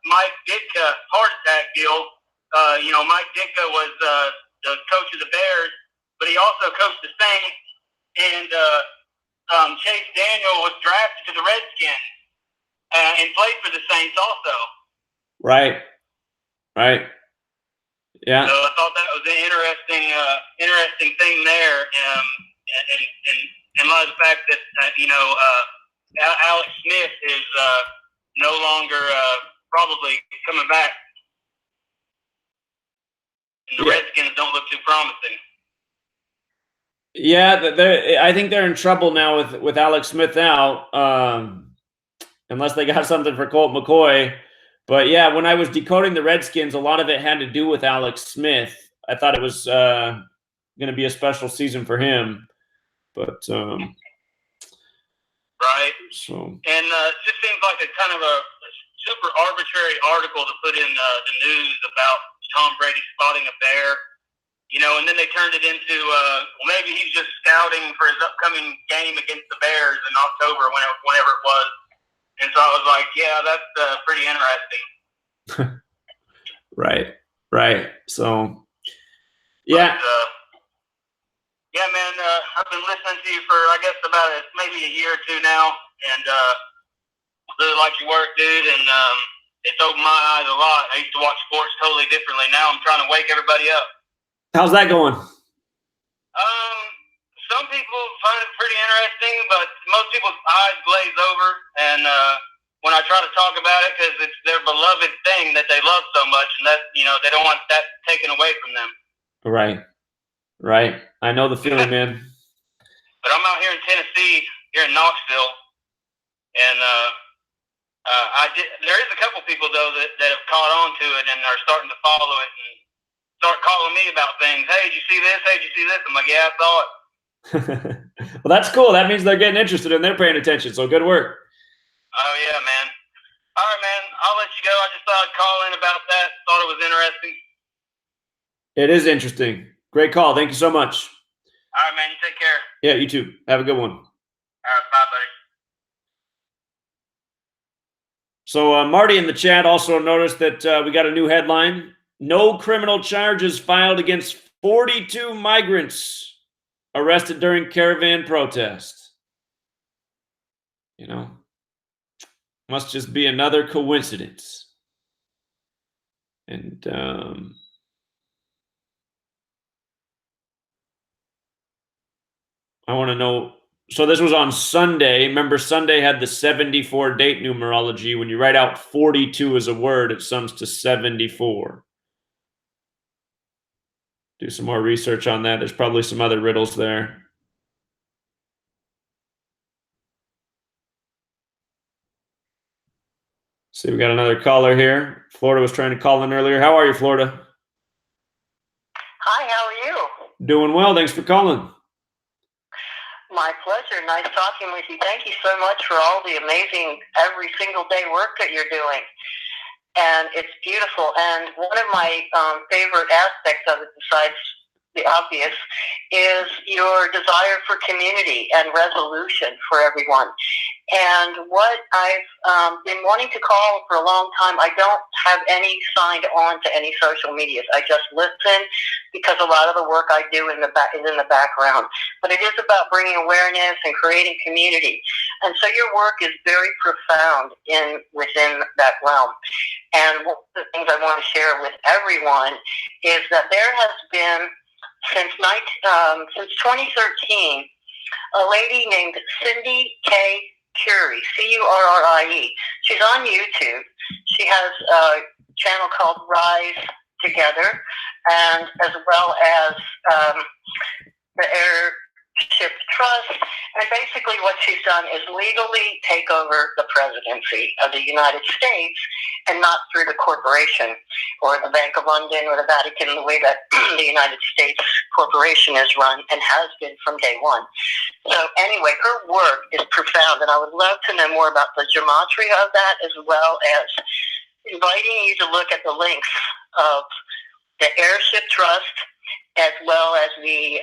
Mike Ditka heart attack deal, Mike Ditka was the coach of the Bears, but he also coached the Saints. And Chase Daniel was drafted to the Redskins and played for the Saints also. Right. Right. Yeah. So I thought that was an interesting thing there. In light of the fact that, Alex Smith is no longer probably coming back. And the Redskins don't look too promising. Yeah, I think they're in trouble now with Alex Smith out, unless they got something for Colt McCoy. But yeah, when I was decoding the Redskins, a lot of it had to do with Alex Smith. I thought it was going to be a special season for him, but right. So and it just seems like a kind of a super arbitrary article to put in the news about Tom Brady spotting a bear. And then they turned it into, maybe he's just scouting for his upcoming game against the Bears in October, whenever it was. And so I was like, yeah, that's pretty interesting. Right. So, Yeah. But, yeah, man, I've been listening to you for, I guess, about maybe a year or two now, and really like your work, dude, and it's opened my eyes a lot. I used to watch sports totally differently. Now I'm trying to wake everybody up. How's that going? Some people find it pretty interesting, but most people's eyes glaze over, and when I try to talk about it, because it's their beloved thing that they love so much, and that, you know, they don't want that taken away from them. Right. Right. I know the feeling, man. But I'm out here in Tennessee, here in Knoxville, and there is a couple people though that have caught on to it and are starting to follow it and start calling me about things. Hey, did you see this? Hey, did you see this? I'm like, yeah, I saw it. Well, that's cool. That means they're getting interested and they're paying attention. So good work. Oh yeah, man. All right, man. I'll let you go. I just thought I'd call in about that. Thought it was interesting. It is interesting. Great call. Thank you so much. All right, man. You take care. Yeah, you too. Have a good one. All right, bye, buddy. So Marty in the chat also noticed that we got a new headline. No criminal charges filed against 42 migrants arrested during caravan protest. You know, must just be another coincidence. And I want to know. So this was on Sunday. Remember, Sunday had the 74 date numerology. When you write out 42 as a word, it sums to 74. Do some more research on that. There's probably some other riddles there. See, we got another caller here. Florida was trying to call in earlier. How are you, Florida? Hi, how are you? Doing well. Thanks for calling. My pleasure. Nice talking with you. Thank you so much for all the amazing every single day work that you're doing. And it's beautiful. And one of my favorite aspects of it, besides the obvious, is your desire for community and resolution for everyone. And what I've been wanting to call for a long time, I don't have any signed on to any social medias. I just listen because a lot of the work I do is in the background. But it is about bringing awareness and creating community. And so your work is very profound within that realm. And one of the things I want to share with everyone is that there has been, since 2013, a lady named Cindy K. Currie, Currie. She's on YouTube. She has a channel called Rise Together, and as well as the Airship Trust. And basically what she's done is legally take over the presidency of the United States, and not through the corporation or the Bank of London or the Vatican, the way that the United States corporation is run and has been from day one. So anyway, her work is profound, and I would love to know more about the gematria of that, as well as inviting you to look at the links of the Airship Trust, as well as the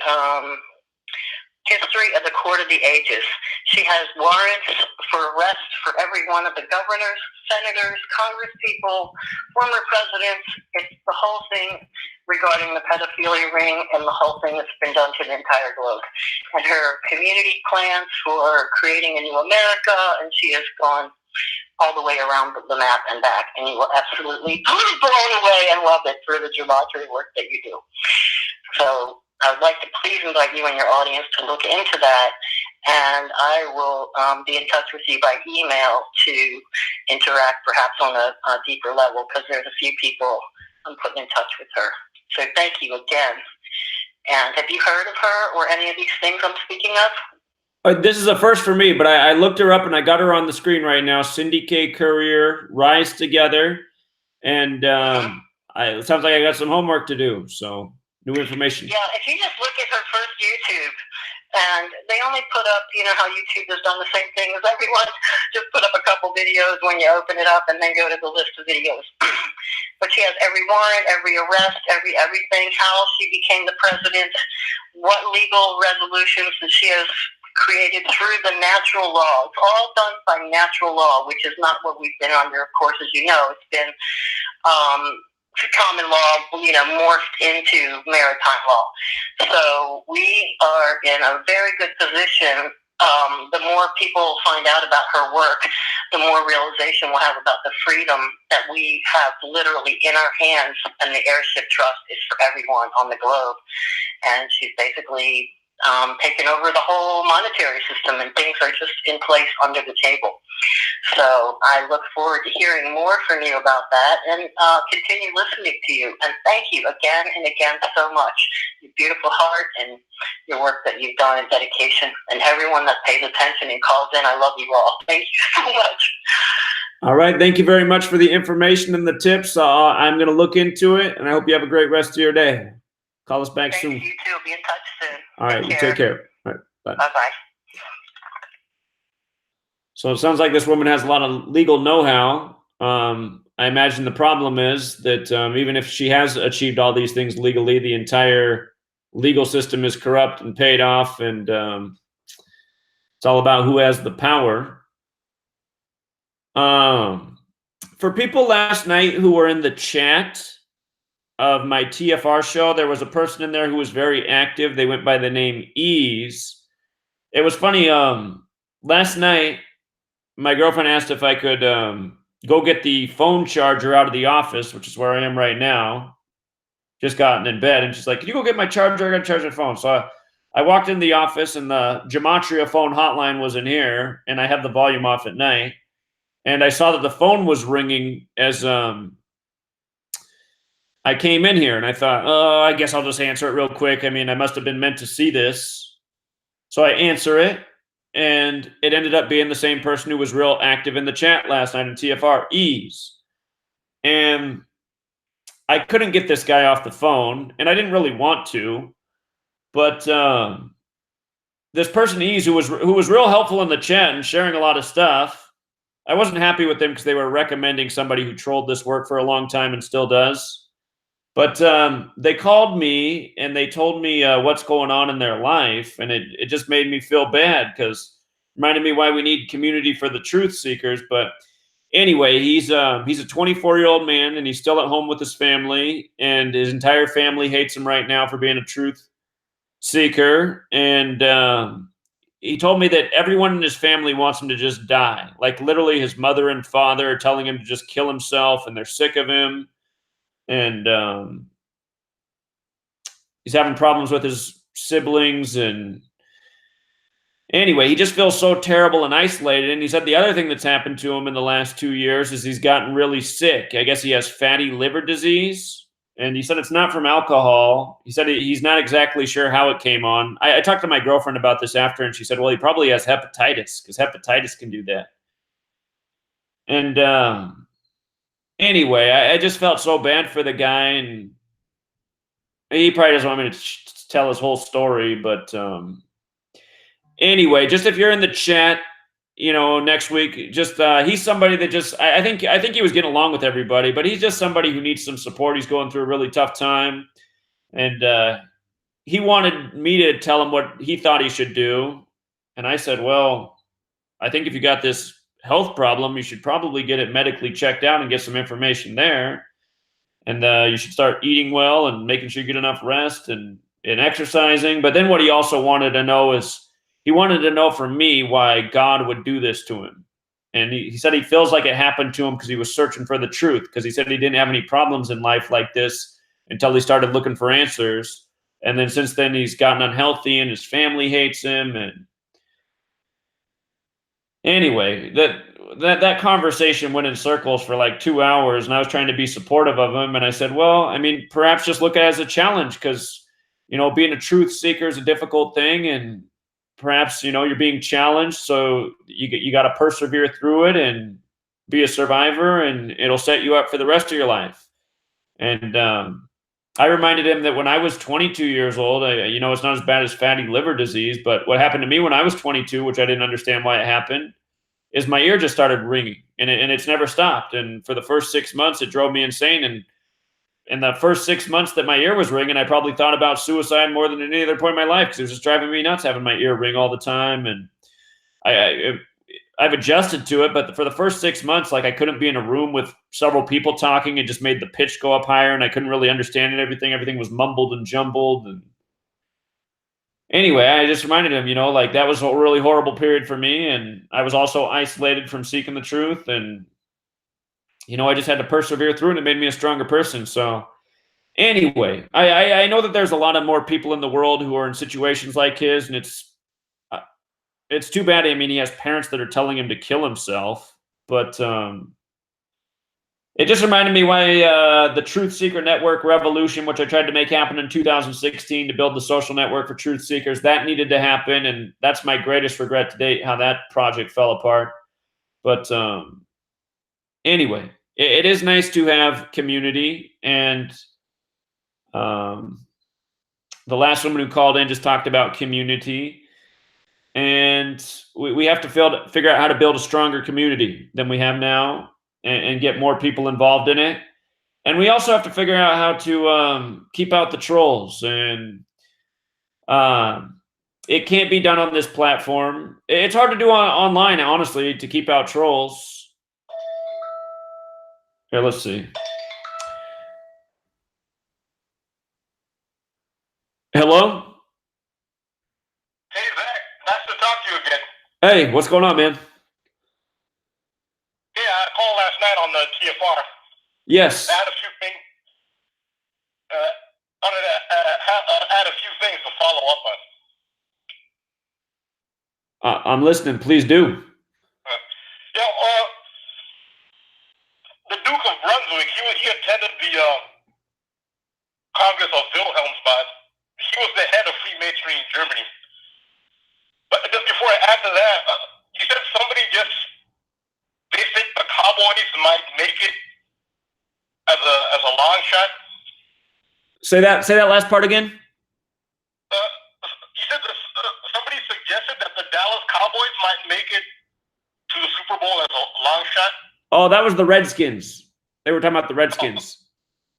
history of the Court of the Ages. She has warrants for arrest for every one of the governors, senators, congresspeople, former presidents. It's the whole thing regarding the pedophilia ring and the whole thing that's been done to the entire globe. And her community plans for creating a new America, and she has gone all the way around the map and back, and you will absolutely be blown away and love it for the gematria work that you do. So I would like to please invite you and your audience to look into that, and I will be in touch with you by email to interact perhaps on a deeper level, because there's a few people I'm putting in touch with her. So thank you again. And have you heard of her or any of these things I'm speaking of? This is a first for me, but I looked her up and I got her on the screen right now. Cindy K. Currie, Rise Together. And it sounds like I got some homework to do. So new information. Yeah, if you just look at her first YouTube, and they only put up, you know how YouTube has done the same thing as everyone, just put up a couple videos when you open it up and then go to the list of videos. But she has every warrant, every arrest, everything, how she became the president, what legal resolutions that she has created through the natural law. It's all done by natural law, which is not what we've been under, of course, as you know. It's been common law, morphed into maritime law. So we are in a very good position. The more people find out about her work, the more realization we'll have about the freedom that we have literally in our hands. And the Airship Trust is for everyone on the globe. And she's basically taken over the whole monetary system, and things are just in place under the table. So I look forward to hearing more from you about that, and continue listening to you. And thank you again and again so much. Your beautiful heart and your work that you've done and dedication, and everyone that pays attention and calls in. I love you all. Thank you so much. All right. Thank you very much for the information and the tips. I'm going to look into it, and I hope you have a great rest of your day. Call us back soon. You too. Be in touch soon. All right. You take care. All right. Bye. Bye-bye. So it sounds like this woman has a lot of legal know-how. I imagine the problem is that even if she has achieved all these things legally, the entire legal system is corrupt and paid off, and it's all about who has the power. For people last night who were in the chat of my TFR show, there was a person in there who was very active. They went by the name Ease. It was funny. Last night, my girlfriend asked if I could go get the phone charger out of the office, which is where I am right now. Just gotten in bed, and she's like, "Can you go get my charger? I got to charge my phone." So I walked in the office, and the Gematria phone hotline was in here, and I had the volume off at night. And I saw that the phone was ringing as I came in here, and I thought, oh, I guess I'll just answer it real quick. I mean, I must have been meant to see this. So I answer it, and it ended up being the same person who was real active in the chat last night in TFR, Ease. And I couldn't get this guy off the phone, and I didn't really want to. But this person, Ease, who was real helpful in the chat and sharing a lot of stuff, I wasn't happy with them because they were recommending somebody who trolled this work for a long time and still does. But they called me and they told me what's going on in their life, and it just made me feel bad because it reminded me why we need community for the truth seekers. But anyway, he's a 24-year-old man, and he's still at home with his family, and his entire family hates him right now for being a truth seeker. And he told me that everyone in his family wants him to just die. Like literally his mother and father are telling him to just kill himself, and they're sick of him. And he's having problems with his siblings. And anyway, he just feels so terrible and isolated. And he said the other thing that's happened to him in the last 2 years is he's gotten really sick. I guess he has fatty liver disease. And he said it's not from alcohol. He said he's not exactly sure how it came on. I talked to my girlfriend about this after, and she said, well, he probably has hepatitis because hepatitis can do that. And anyway, I just felt so bad for the guy, and he probably doesn't want me to tell his whole story. But anyway, just if you're in the chat, next week, just he's somebody that just I think he was getting along with everybody, but he's just somebody who needs some support. He's going through a really tough time, and he wanted me to tell him what he thought he should do. And I said, well, I think if you got this health problem, you should probably get it medically checked out and get some information there. And you should start eating well and making sure you get enough rest and exercising. But then what he also wanted to know is he wanted to know from me why God would do this to him. And he said he feels like it happened to him because he was searching for the truth, because he said he didn't have any problems in life like this until he started looking for answers. And then since then, he's gotten unhealthy and his family hates him. And anyway, that conversation went in circles for like 2 hours, and I was trying to be supportive of him. And I said, well, I mean, perhaps just look at it as a challenge, because, being a truth seeker is a difficult thing. And perhaps, you're being challenged. So you got to persevere through it and be a survivor, and it'll set you up for the rest of your life. And I reminded him that when I was 22 years old, it's not as bad as fatty liver disease, but what happened to me when I was 22, which I didn't understand why it happened, is my ear just started ringing, and it's never stopped. And for the first 6 months, it drove me insane. And in the first 6 months that my ear was ringing, I probably thought about suicide more than any other point in my life, because it was just driving me nuts having my ear ring all the time. And I've adjusted to it, but for the first 6 months, like I couldn't be in a room with several people talking. It just made the pitch go up higher, and I couldn't really understand everything. Everything was mumbled and jumbled. And anyway, I just reminded him, like that was a really horrible period for me, and I was also isolated from seeking the truth, and I just had to persevere through it. And it made me a stronger person. So anyway, I know that there's a lot of more people in the world who are in situations like his, and it's too bad. I mean, he has parents that are telling him to kill himself, but it just reminded me why the Truth Seeker Network revolution, which I tried to make happen in 2016 to build the social network for truth seekers, that needed to happen, and that's my greatest regret to date, how that project fell apart. But anyway, it is nice to have community, and the last woman who called in just talked about community. And we have to figure out how to build a stronger community than we have now, and get more people involved in it. And we also have to figure out how to keep out the trolls. And it can't be done on this platform. It's hard to do online, honestly, to keep out trolls. Here, let's see. Hello? Hey, Zach. Nice to talk to you again. Hey, what's going on, man? Yeah, I called last night on the TFR. Yes. I had a few things. Wanted to add a few things to follow up on. I'm listening. Please do. Yeah, the Duke of Brunswick, he attended the Congress of Wilhelmsbad. He was the head of Freemasonry in Germany. But just before I add to that, you said they think the Cowboys might make it as a long shot. Say that last part again. You said somebody suggested that the Dallas Cowboys might make it to the Super Bowl as a long shot. Oh, that was the Redskins. They were talking about the Redskins.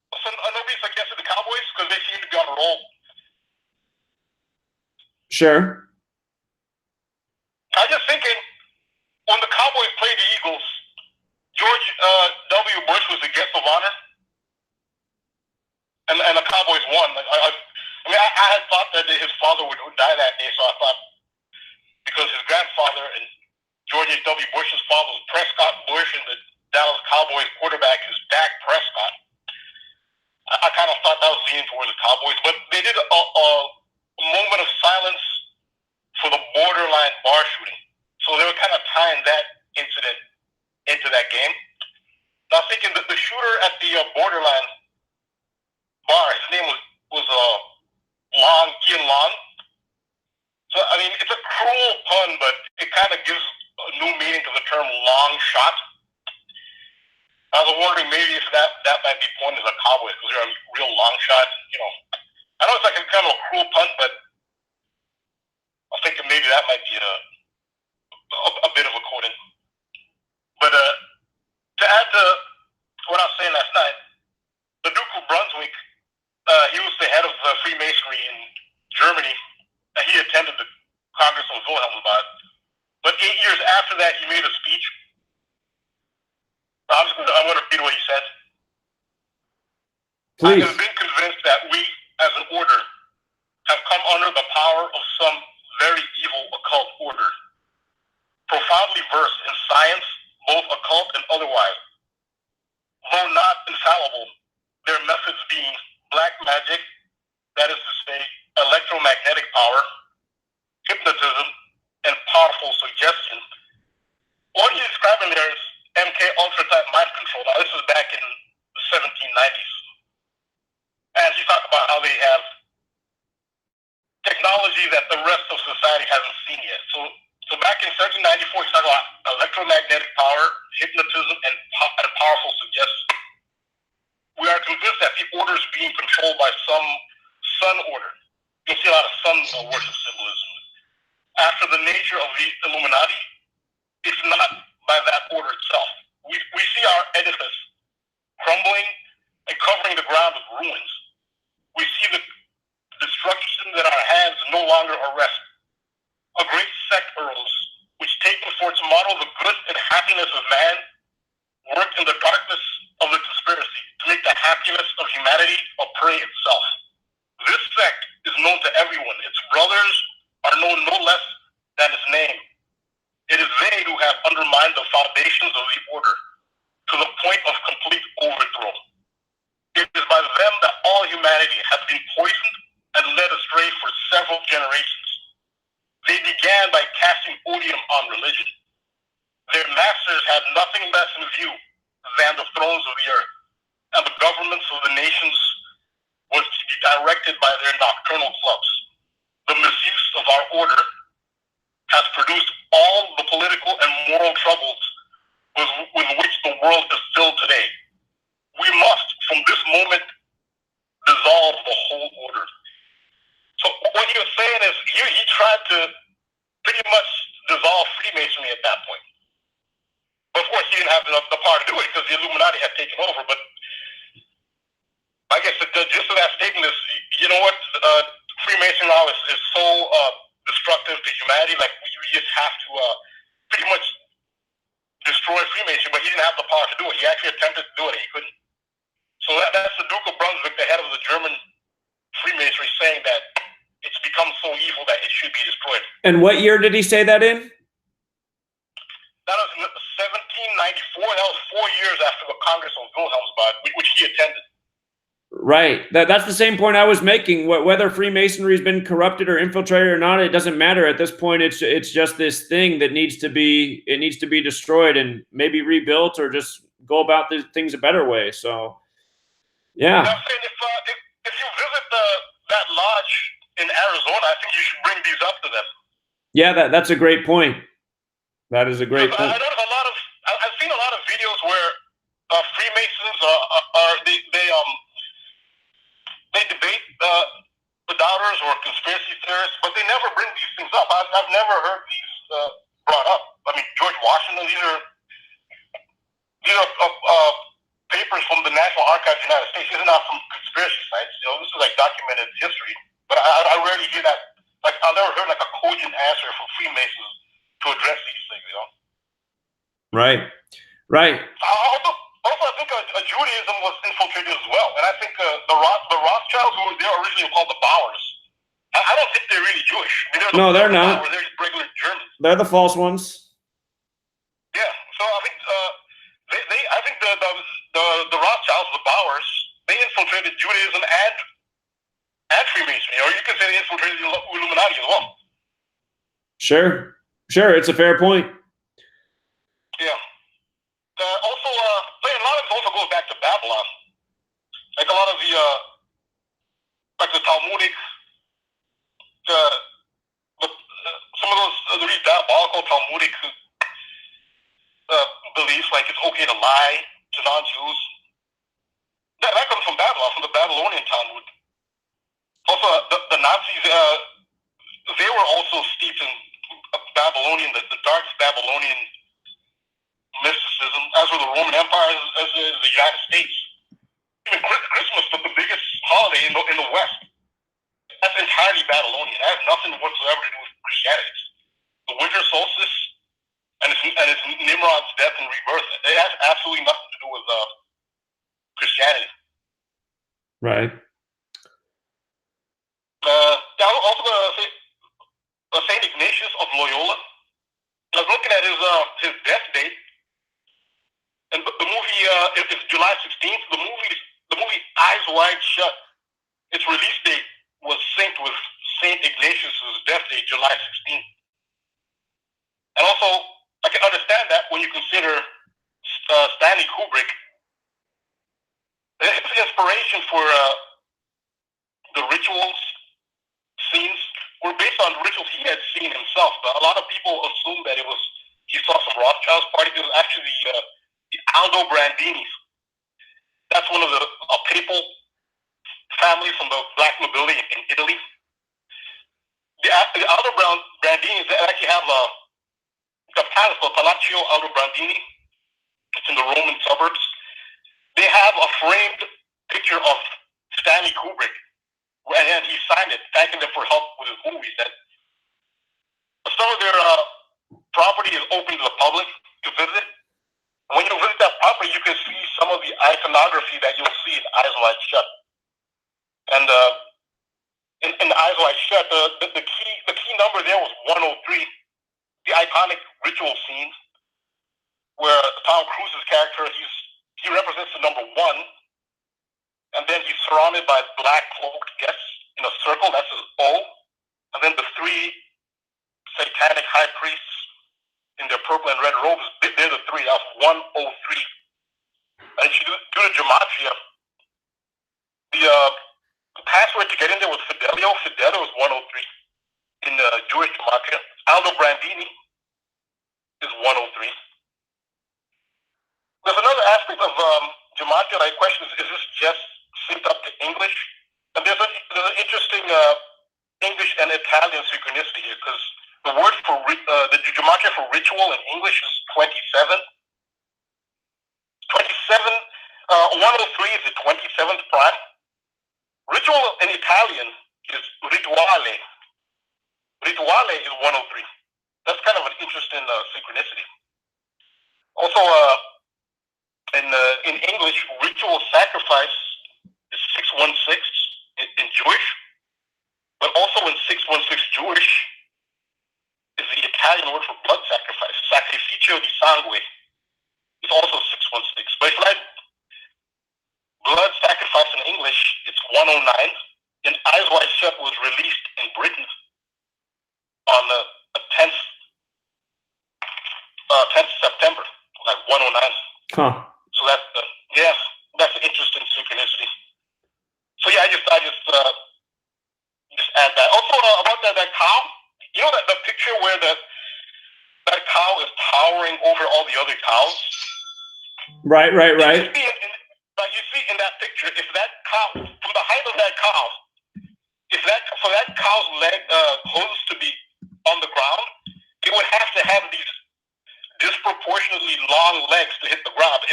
So nobody suggested the Cowboys because they seem to be on a roll. Sure. I was just thinking, when the Cowboys played the Eagles, George W. Bush was the guest of honor, and the Cowboys won. I had thought that his father would die that day, so I thought because his grandfather and George W. Bush's father was Prescott Bush, and the Dallas Cowboys quarterback is Dak Prescott. I kind of thought that was leaning towards the Cowboys, but they did a moment of silence for the borderline bar shooting. So they were kind of tying that incident into that game. And I was thinking that the shooter at the borderline bar, his name was Ian Long. So, I mean, it's a cruel pun, but it kind of gives a new meaning to the term long shot. I was wondering maybe if that might be pointed as a Cowboys because they're a real long shot. I know it's like a kind of a cruel pun, but I was thinking maybe that might be a bit of a quoting. But to add to what I was saying last night, the Duke of Brunswick, he was the head of Freemasonry in Germany, and he attended the Congress of Wilhelmsbad. But 8 years after that, he made a speech. I'm going to read what he said. Please. I have been convinced that we, as an order, have come under the power of some very evil occult order, profoundly versed in science, both occult and otherwise. Though not infallible, their methods being black magic, that is to say, electromagnetic power, hypnotism, and powerful suggestion. What he's describing there is MK Ultra type mind control. Now, this is back in the 1790s. And he talked about how they have technology that the rest of society hasn't seen yet. So back in 1794, he talked about electromagnetic power, hypnotism, and powerful suggestion. We are convinced that the order is being controlled by some sun order. You see a lot of sun worship symbolism. After the nature of the Illuminati, it's not by that order itself. We see our edifice crumbling and covering the ground with ruins. We see the destruction that our hands no longer arrest. A great sect arose, which taking for its model the good and happiness of man worked in the darkness of the conspiracy to make the happiness of humanity a prey itself. This sect is known to everyone. Its brothers are known no less than its name. It is they who have undermined the foundations of the order to the point of complete overthrow. It is by them that all humanity has been poisoned and led astray for several generations. They began by casting odium on religion. Their masters had nothing less in view than the thrones of the earth, and the governments of the nations was to be directed by their nocturnal clubs. The misuse of our order has produced all the political and moral troubles with which the world is filled today. We must, from this moment, dissolve the whole order. So what he was saying is he tried to pretty much dissolve Freemasonry at that point. Of course, he didn't have the power to do it because the Illuminati had taken over. But I guess the gist of that statement is, you know what, Freemasonry now is so destructive to humanity. Like, we just have to pretty much destroy Freemasonry, but he didn't have the power to do it. He actually attempted to do it, and he couldn't. So that's the Duke of Brunswick, the head of the German Freemasonry, saying that it's become so evil that it should be destroyed. And what year did he say that in? That was in 1794. That was 4 years after the Congress of Wilhelmsbad, which he attended. Right. That's the same point I was making. Whether Freemasonry has been corrupted or infiltrated or not, it doesn't matter at this point. It's just this thing that needs to be destroyed and maybe rebuilt, or just go about the things a better way. So, yeah. I'm saying if you visit that lodge in Arizona, I think you should bring these up to them. Yeah, that's a great point. That is a great point. I noticed I've seen a lot of videos where Freemasons they debate the doubters or conspiracy theorists, but they never bring these things up. I've never heard these brought up. I mean, George Washington. These are papers from the National Archives of the United States. These are not from conspiracy sites. You know, this is like documented history. But I rarely hear that. Like, I've never heard like a cogent answer from Freemasons to address these things. You know. Right. Right. Also, I think Judaism was infiltrated as well, and I think the Rothschilds, who were originally called the Bauers, I don't think they're really Jewish. I mean, they're not. They're just regular Germans. They're the false ones. Yeah. So I think I think the Rothschilds, the Bauers, they infiltrated Judaism and Freemasonry, or you can say they infiltrated the Illuminati as well. Sure. It's a fair point. Yeah. Also, a lot of it also goes back to Babylon. Like a lot of the Talmudic, some of those really diabolical Talmudic beliefs, like it's okay to lie to non-Jews. That comes from Babylon, from the Babylonian Talmud. Also, the Nazis, they were also steeped in the dark Babylonian mysticism, as were the Roman Empire, as the United States. Even Christmas, the biggest holiday in the West, that's entirely Babylonian. It has nothing whatsoever to do with Christianity. The winter solstice and it's Nimrod's death and rebirth. It has absolutely nothing to do with Christianity. Right. I was also going to say Saint Ignatius of Loyola. I was looking at his death date. And the movie, it's July 16th. The movie Eyes Wide Shut, its release date was synced with Saint Ignatius' death date, July 16th. And also, I can understand that when you consider Stanley Kubrick. His inspiration for the rituals scenes were based on rituals he had seen himself. But a lot of people assume that he saw some Rothschilds party. It was actually the Aldo Brandinis. That's one of the papal families from the black nobility in Italy. The Aldo Brandinis, they actually have a palace called Palazzo Aldo Brandini. It's in the Roman suburbs. They have a framed picture of Stanley Kubrick, and he signed it, thanking them for help with his movies. And some of their property is open to the public to visit. When you visit that property, you can see some of the iconography that you'll see in Eyes Wide Shut. And in the Eyes Wide Shut, the key number there was 103. The iconic ritual scene where Tom Cruise's character, he represents the number 1, and then he's surrounded by black cloaked guests in a circle. That's his O, and then the 3 satanic high priests in their purple and red robes. They're the 3. That's 103. And if you do the gematria, the password to get in there was Fidelio. Fidelio was 103 in the Jewish gematria. Aldo Brandini is 103. There's another aspect of gematria that I question: is this just synced up to English? And there's an interesting English and Italian synchronicity here, because the word for the gematria for ritual in English is 27. 103 is the 27th prime. Ritual in Italian is rituale. Rituale is 103. That's kind of an interesting synchronicity. Also, in English, ritual sacrifice is 616 in Jewish, but also in 616 Jewish is the Italian word for blood sacrifice. Sacrificio di sangue is also 616. But if like blood sacrifice in English, it's 109. And Eyes Wide Shut was released in Britain on the 10th September, like 109. Huh. So that's that's an interesting synchronicity. So yeah, I just add that. Also about that cow, you know that the picture where that cow is towering over all the other cows. Right. But you see in that picture, if that cow, from the height of that cow, for that cow's leg hooves to be on the ground, it would have to have these disproportionately long legs to hit the ground.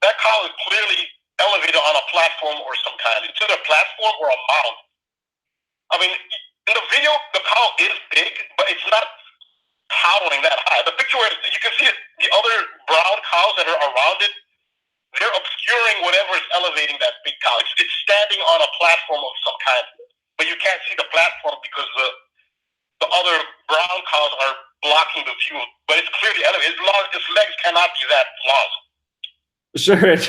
That cow is clearly elevated on a platform or some kind. It's either a platform or a mound. I mean, in the video, the cow is big, but it's not towering that high. The picture where you can see the other brown cows that are around it, they're obscuring whatever is elevating that big cow. It's standing on a platform of some kind, but you can't see the platform because the other brown cows are blocking the view. But it's clearly elevated. Its legs cannot be that long. Sure, it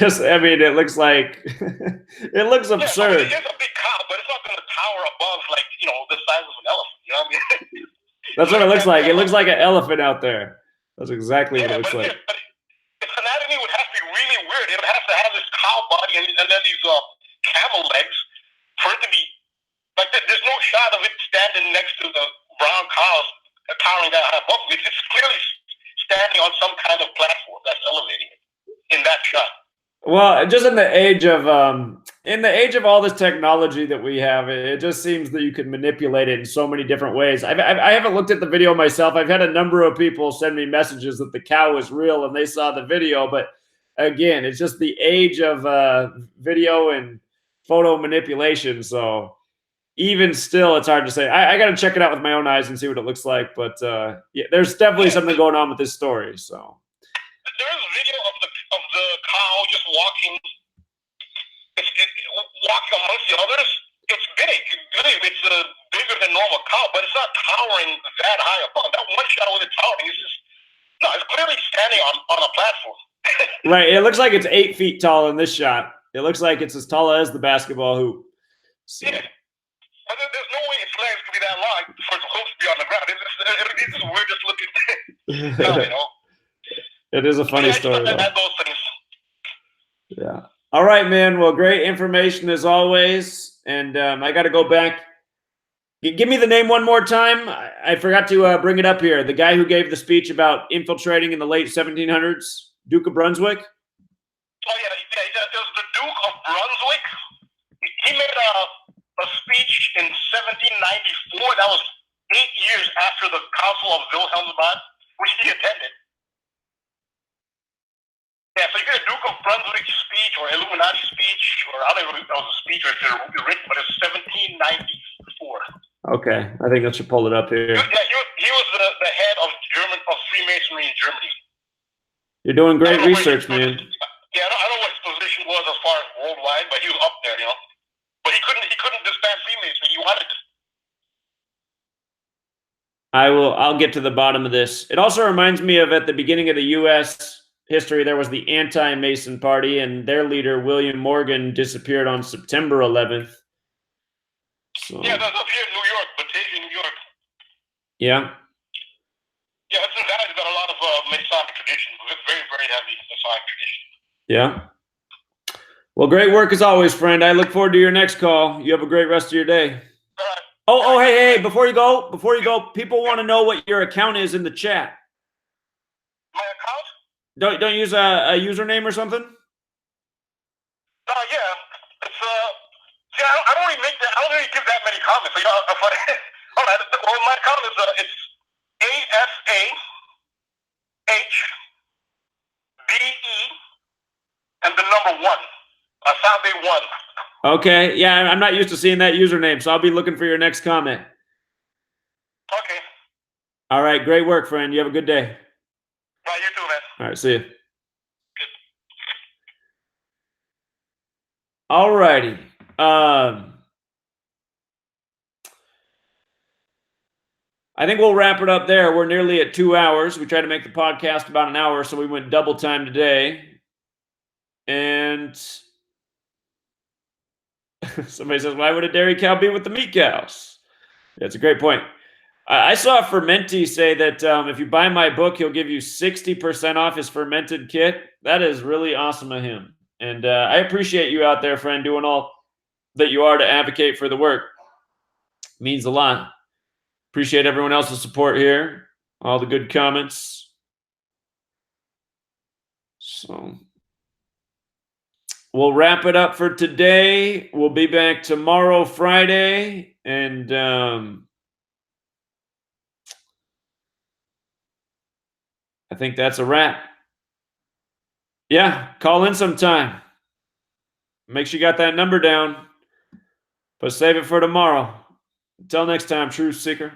looks like it looks absurd. It is a big cow, but it's not going to tower above, like, the size of an elephant. You know what I mean? That's what it looks like. It looks like an elephant out there. That's exactly what it looks like. But its anatomy would have to be really weird. It would have to have this cow body and then these camel legs for it to be like. There's no shot of it standing next to the brown cows towering that high above. It's clearly standing on some kind of platform that's elevating it in that shot. Well, just in the age of all this technology that we have, it just seems that you can manipulate it in so many different ways. I haven't looked at the video myself. I've had a number of people send me messages that the cow is real and they saw the video, but again, it's just the age of video and photo manipulation. So even still, it's hard to say. I got to check it out with my own eyes and see what it looks like. But yeah, there's definitely something going on with this story. So there's a video of the cow just walking. Walking amongst the others. It's big. It's bigger than normal cow, but it's not towering that high above. That one shot with it towering is just it's clearly standing on a platform. Right. It looks like it's 8 feet tall in this shot. It looks like it's as tall as the basketball hoop. So. Yeah. But there's no way its legs could be that long for its hooves to be on the ground. It's just weird just looking. It is a funny story. Those things. Yeah. All right, man. Well, great information as always. And I got to go back. Give me the name one more time. I forgot to bring it up here. The guy who gave the speech about infiltrating in the late 1700s, Duke of Brunswick. Oh, yeah. It was the Duke of Brunswick. He made a speech in 1794. That was 8 years after the Council of Wilhelmsbad, which he attended. Yeah, so you get a Duke of Brunswick speech or Illuminati speech, or I don't know if it was a speech or if it's written, but it's 1794. Okay, I think I should pull it up here. Yeah, he was the head of You're doing great I don't know where research, his man. Yeah, I don't know what his position was as far as worldwide, but he was up there, you know. But he couldn't disband Freemasonry. He wanted to. I'll get to the bottom of this. It also reminds me of at the beginning of the U.S. history, there was the anti-Mason party, and their leader, William Morgan, disappeared on September 11th. So, Yeah, that's up here in New York, Batavia, New York. yeah. Yeah, it's a guy who's got a lot of Masonic tradition. Very, very heavy Masonic tradition. Yeah. Well, great work as always, friend. I look forward to your next call. You have a great rest of your day. All right. Oh, hey, before you go, people want to know what your account is in the chat. My account? Don't use a username or something? Yeah. It's see, I don't really give that many comments. So, you know, all right. Well, my account is it's ASAHBE and the number 1. Asabe 1. Okay. Yeah, I'm not used to seeing that username, so I'll be looking for your next comment. Okay. All right. Great work, friend. You have a good day. Bye, you too, man. All right. See you. All righty. I think we'll wrap it up there. We're nearly at 2 hours. We tried to make the podcast about an hour, so we went double time today. And somebody says, why would a dairy cow be with the meat cows? That's a great point. I saw Fermenti say that if you buy my book, he'll give you 60% off his fermented kit. That is really awesome of him. And I appreciate you out there, friend, doing all that you are to advocate for the work. It means a lot. Appreciate everyone else's support here. All the good comments. So we'll wrap it up for today. We'll be back tomorrow, Friday. And I think that's a wrap. Yeah, call in sometime. Make sure you got that number down. But save it for tomorrow. Until next time, Truth Seeker.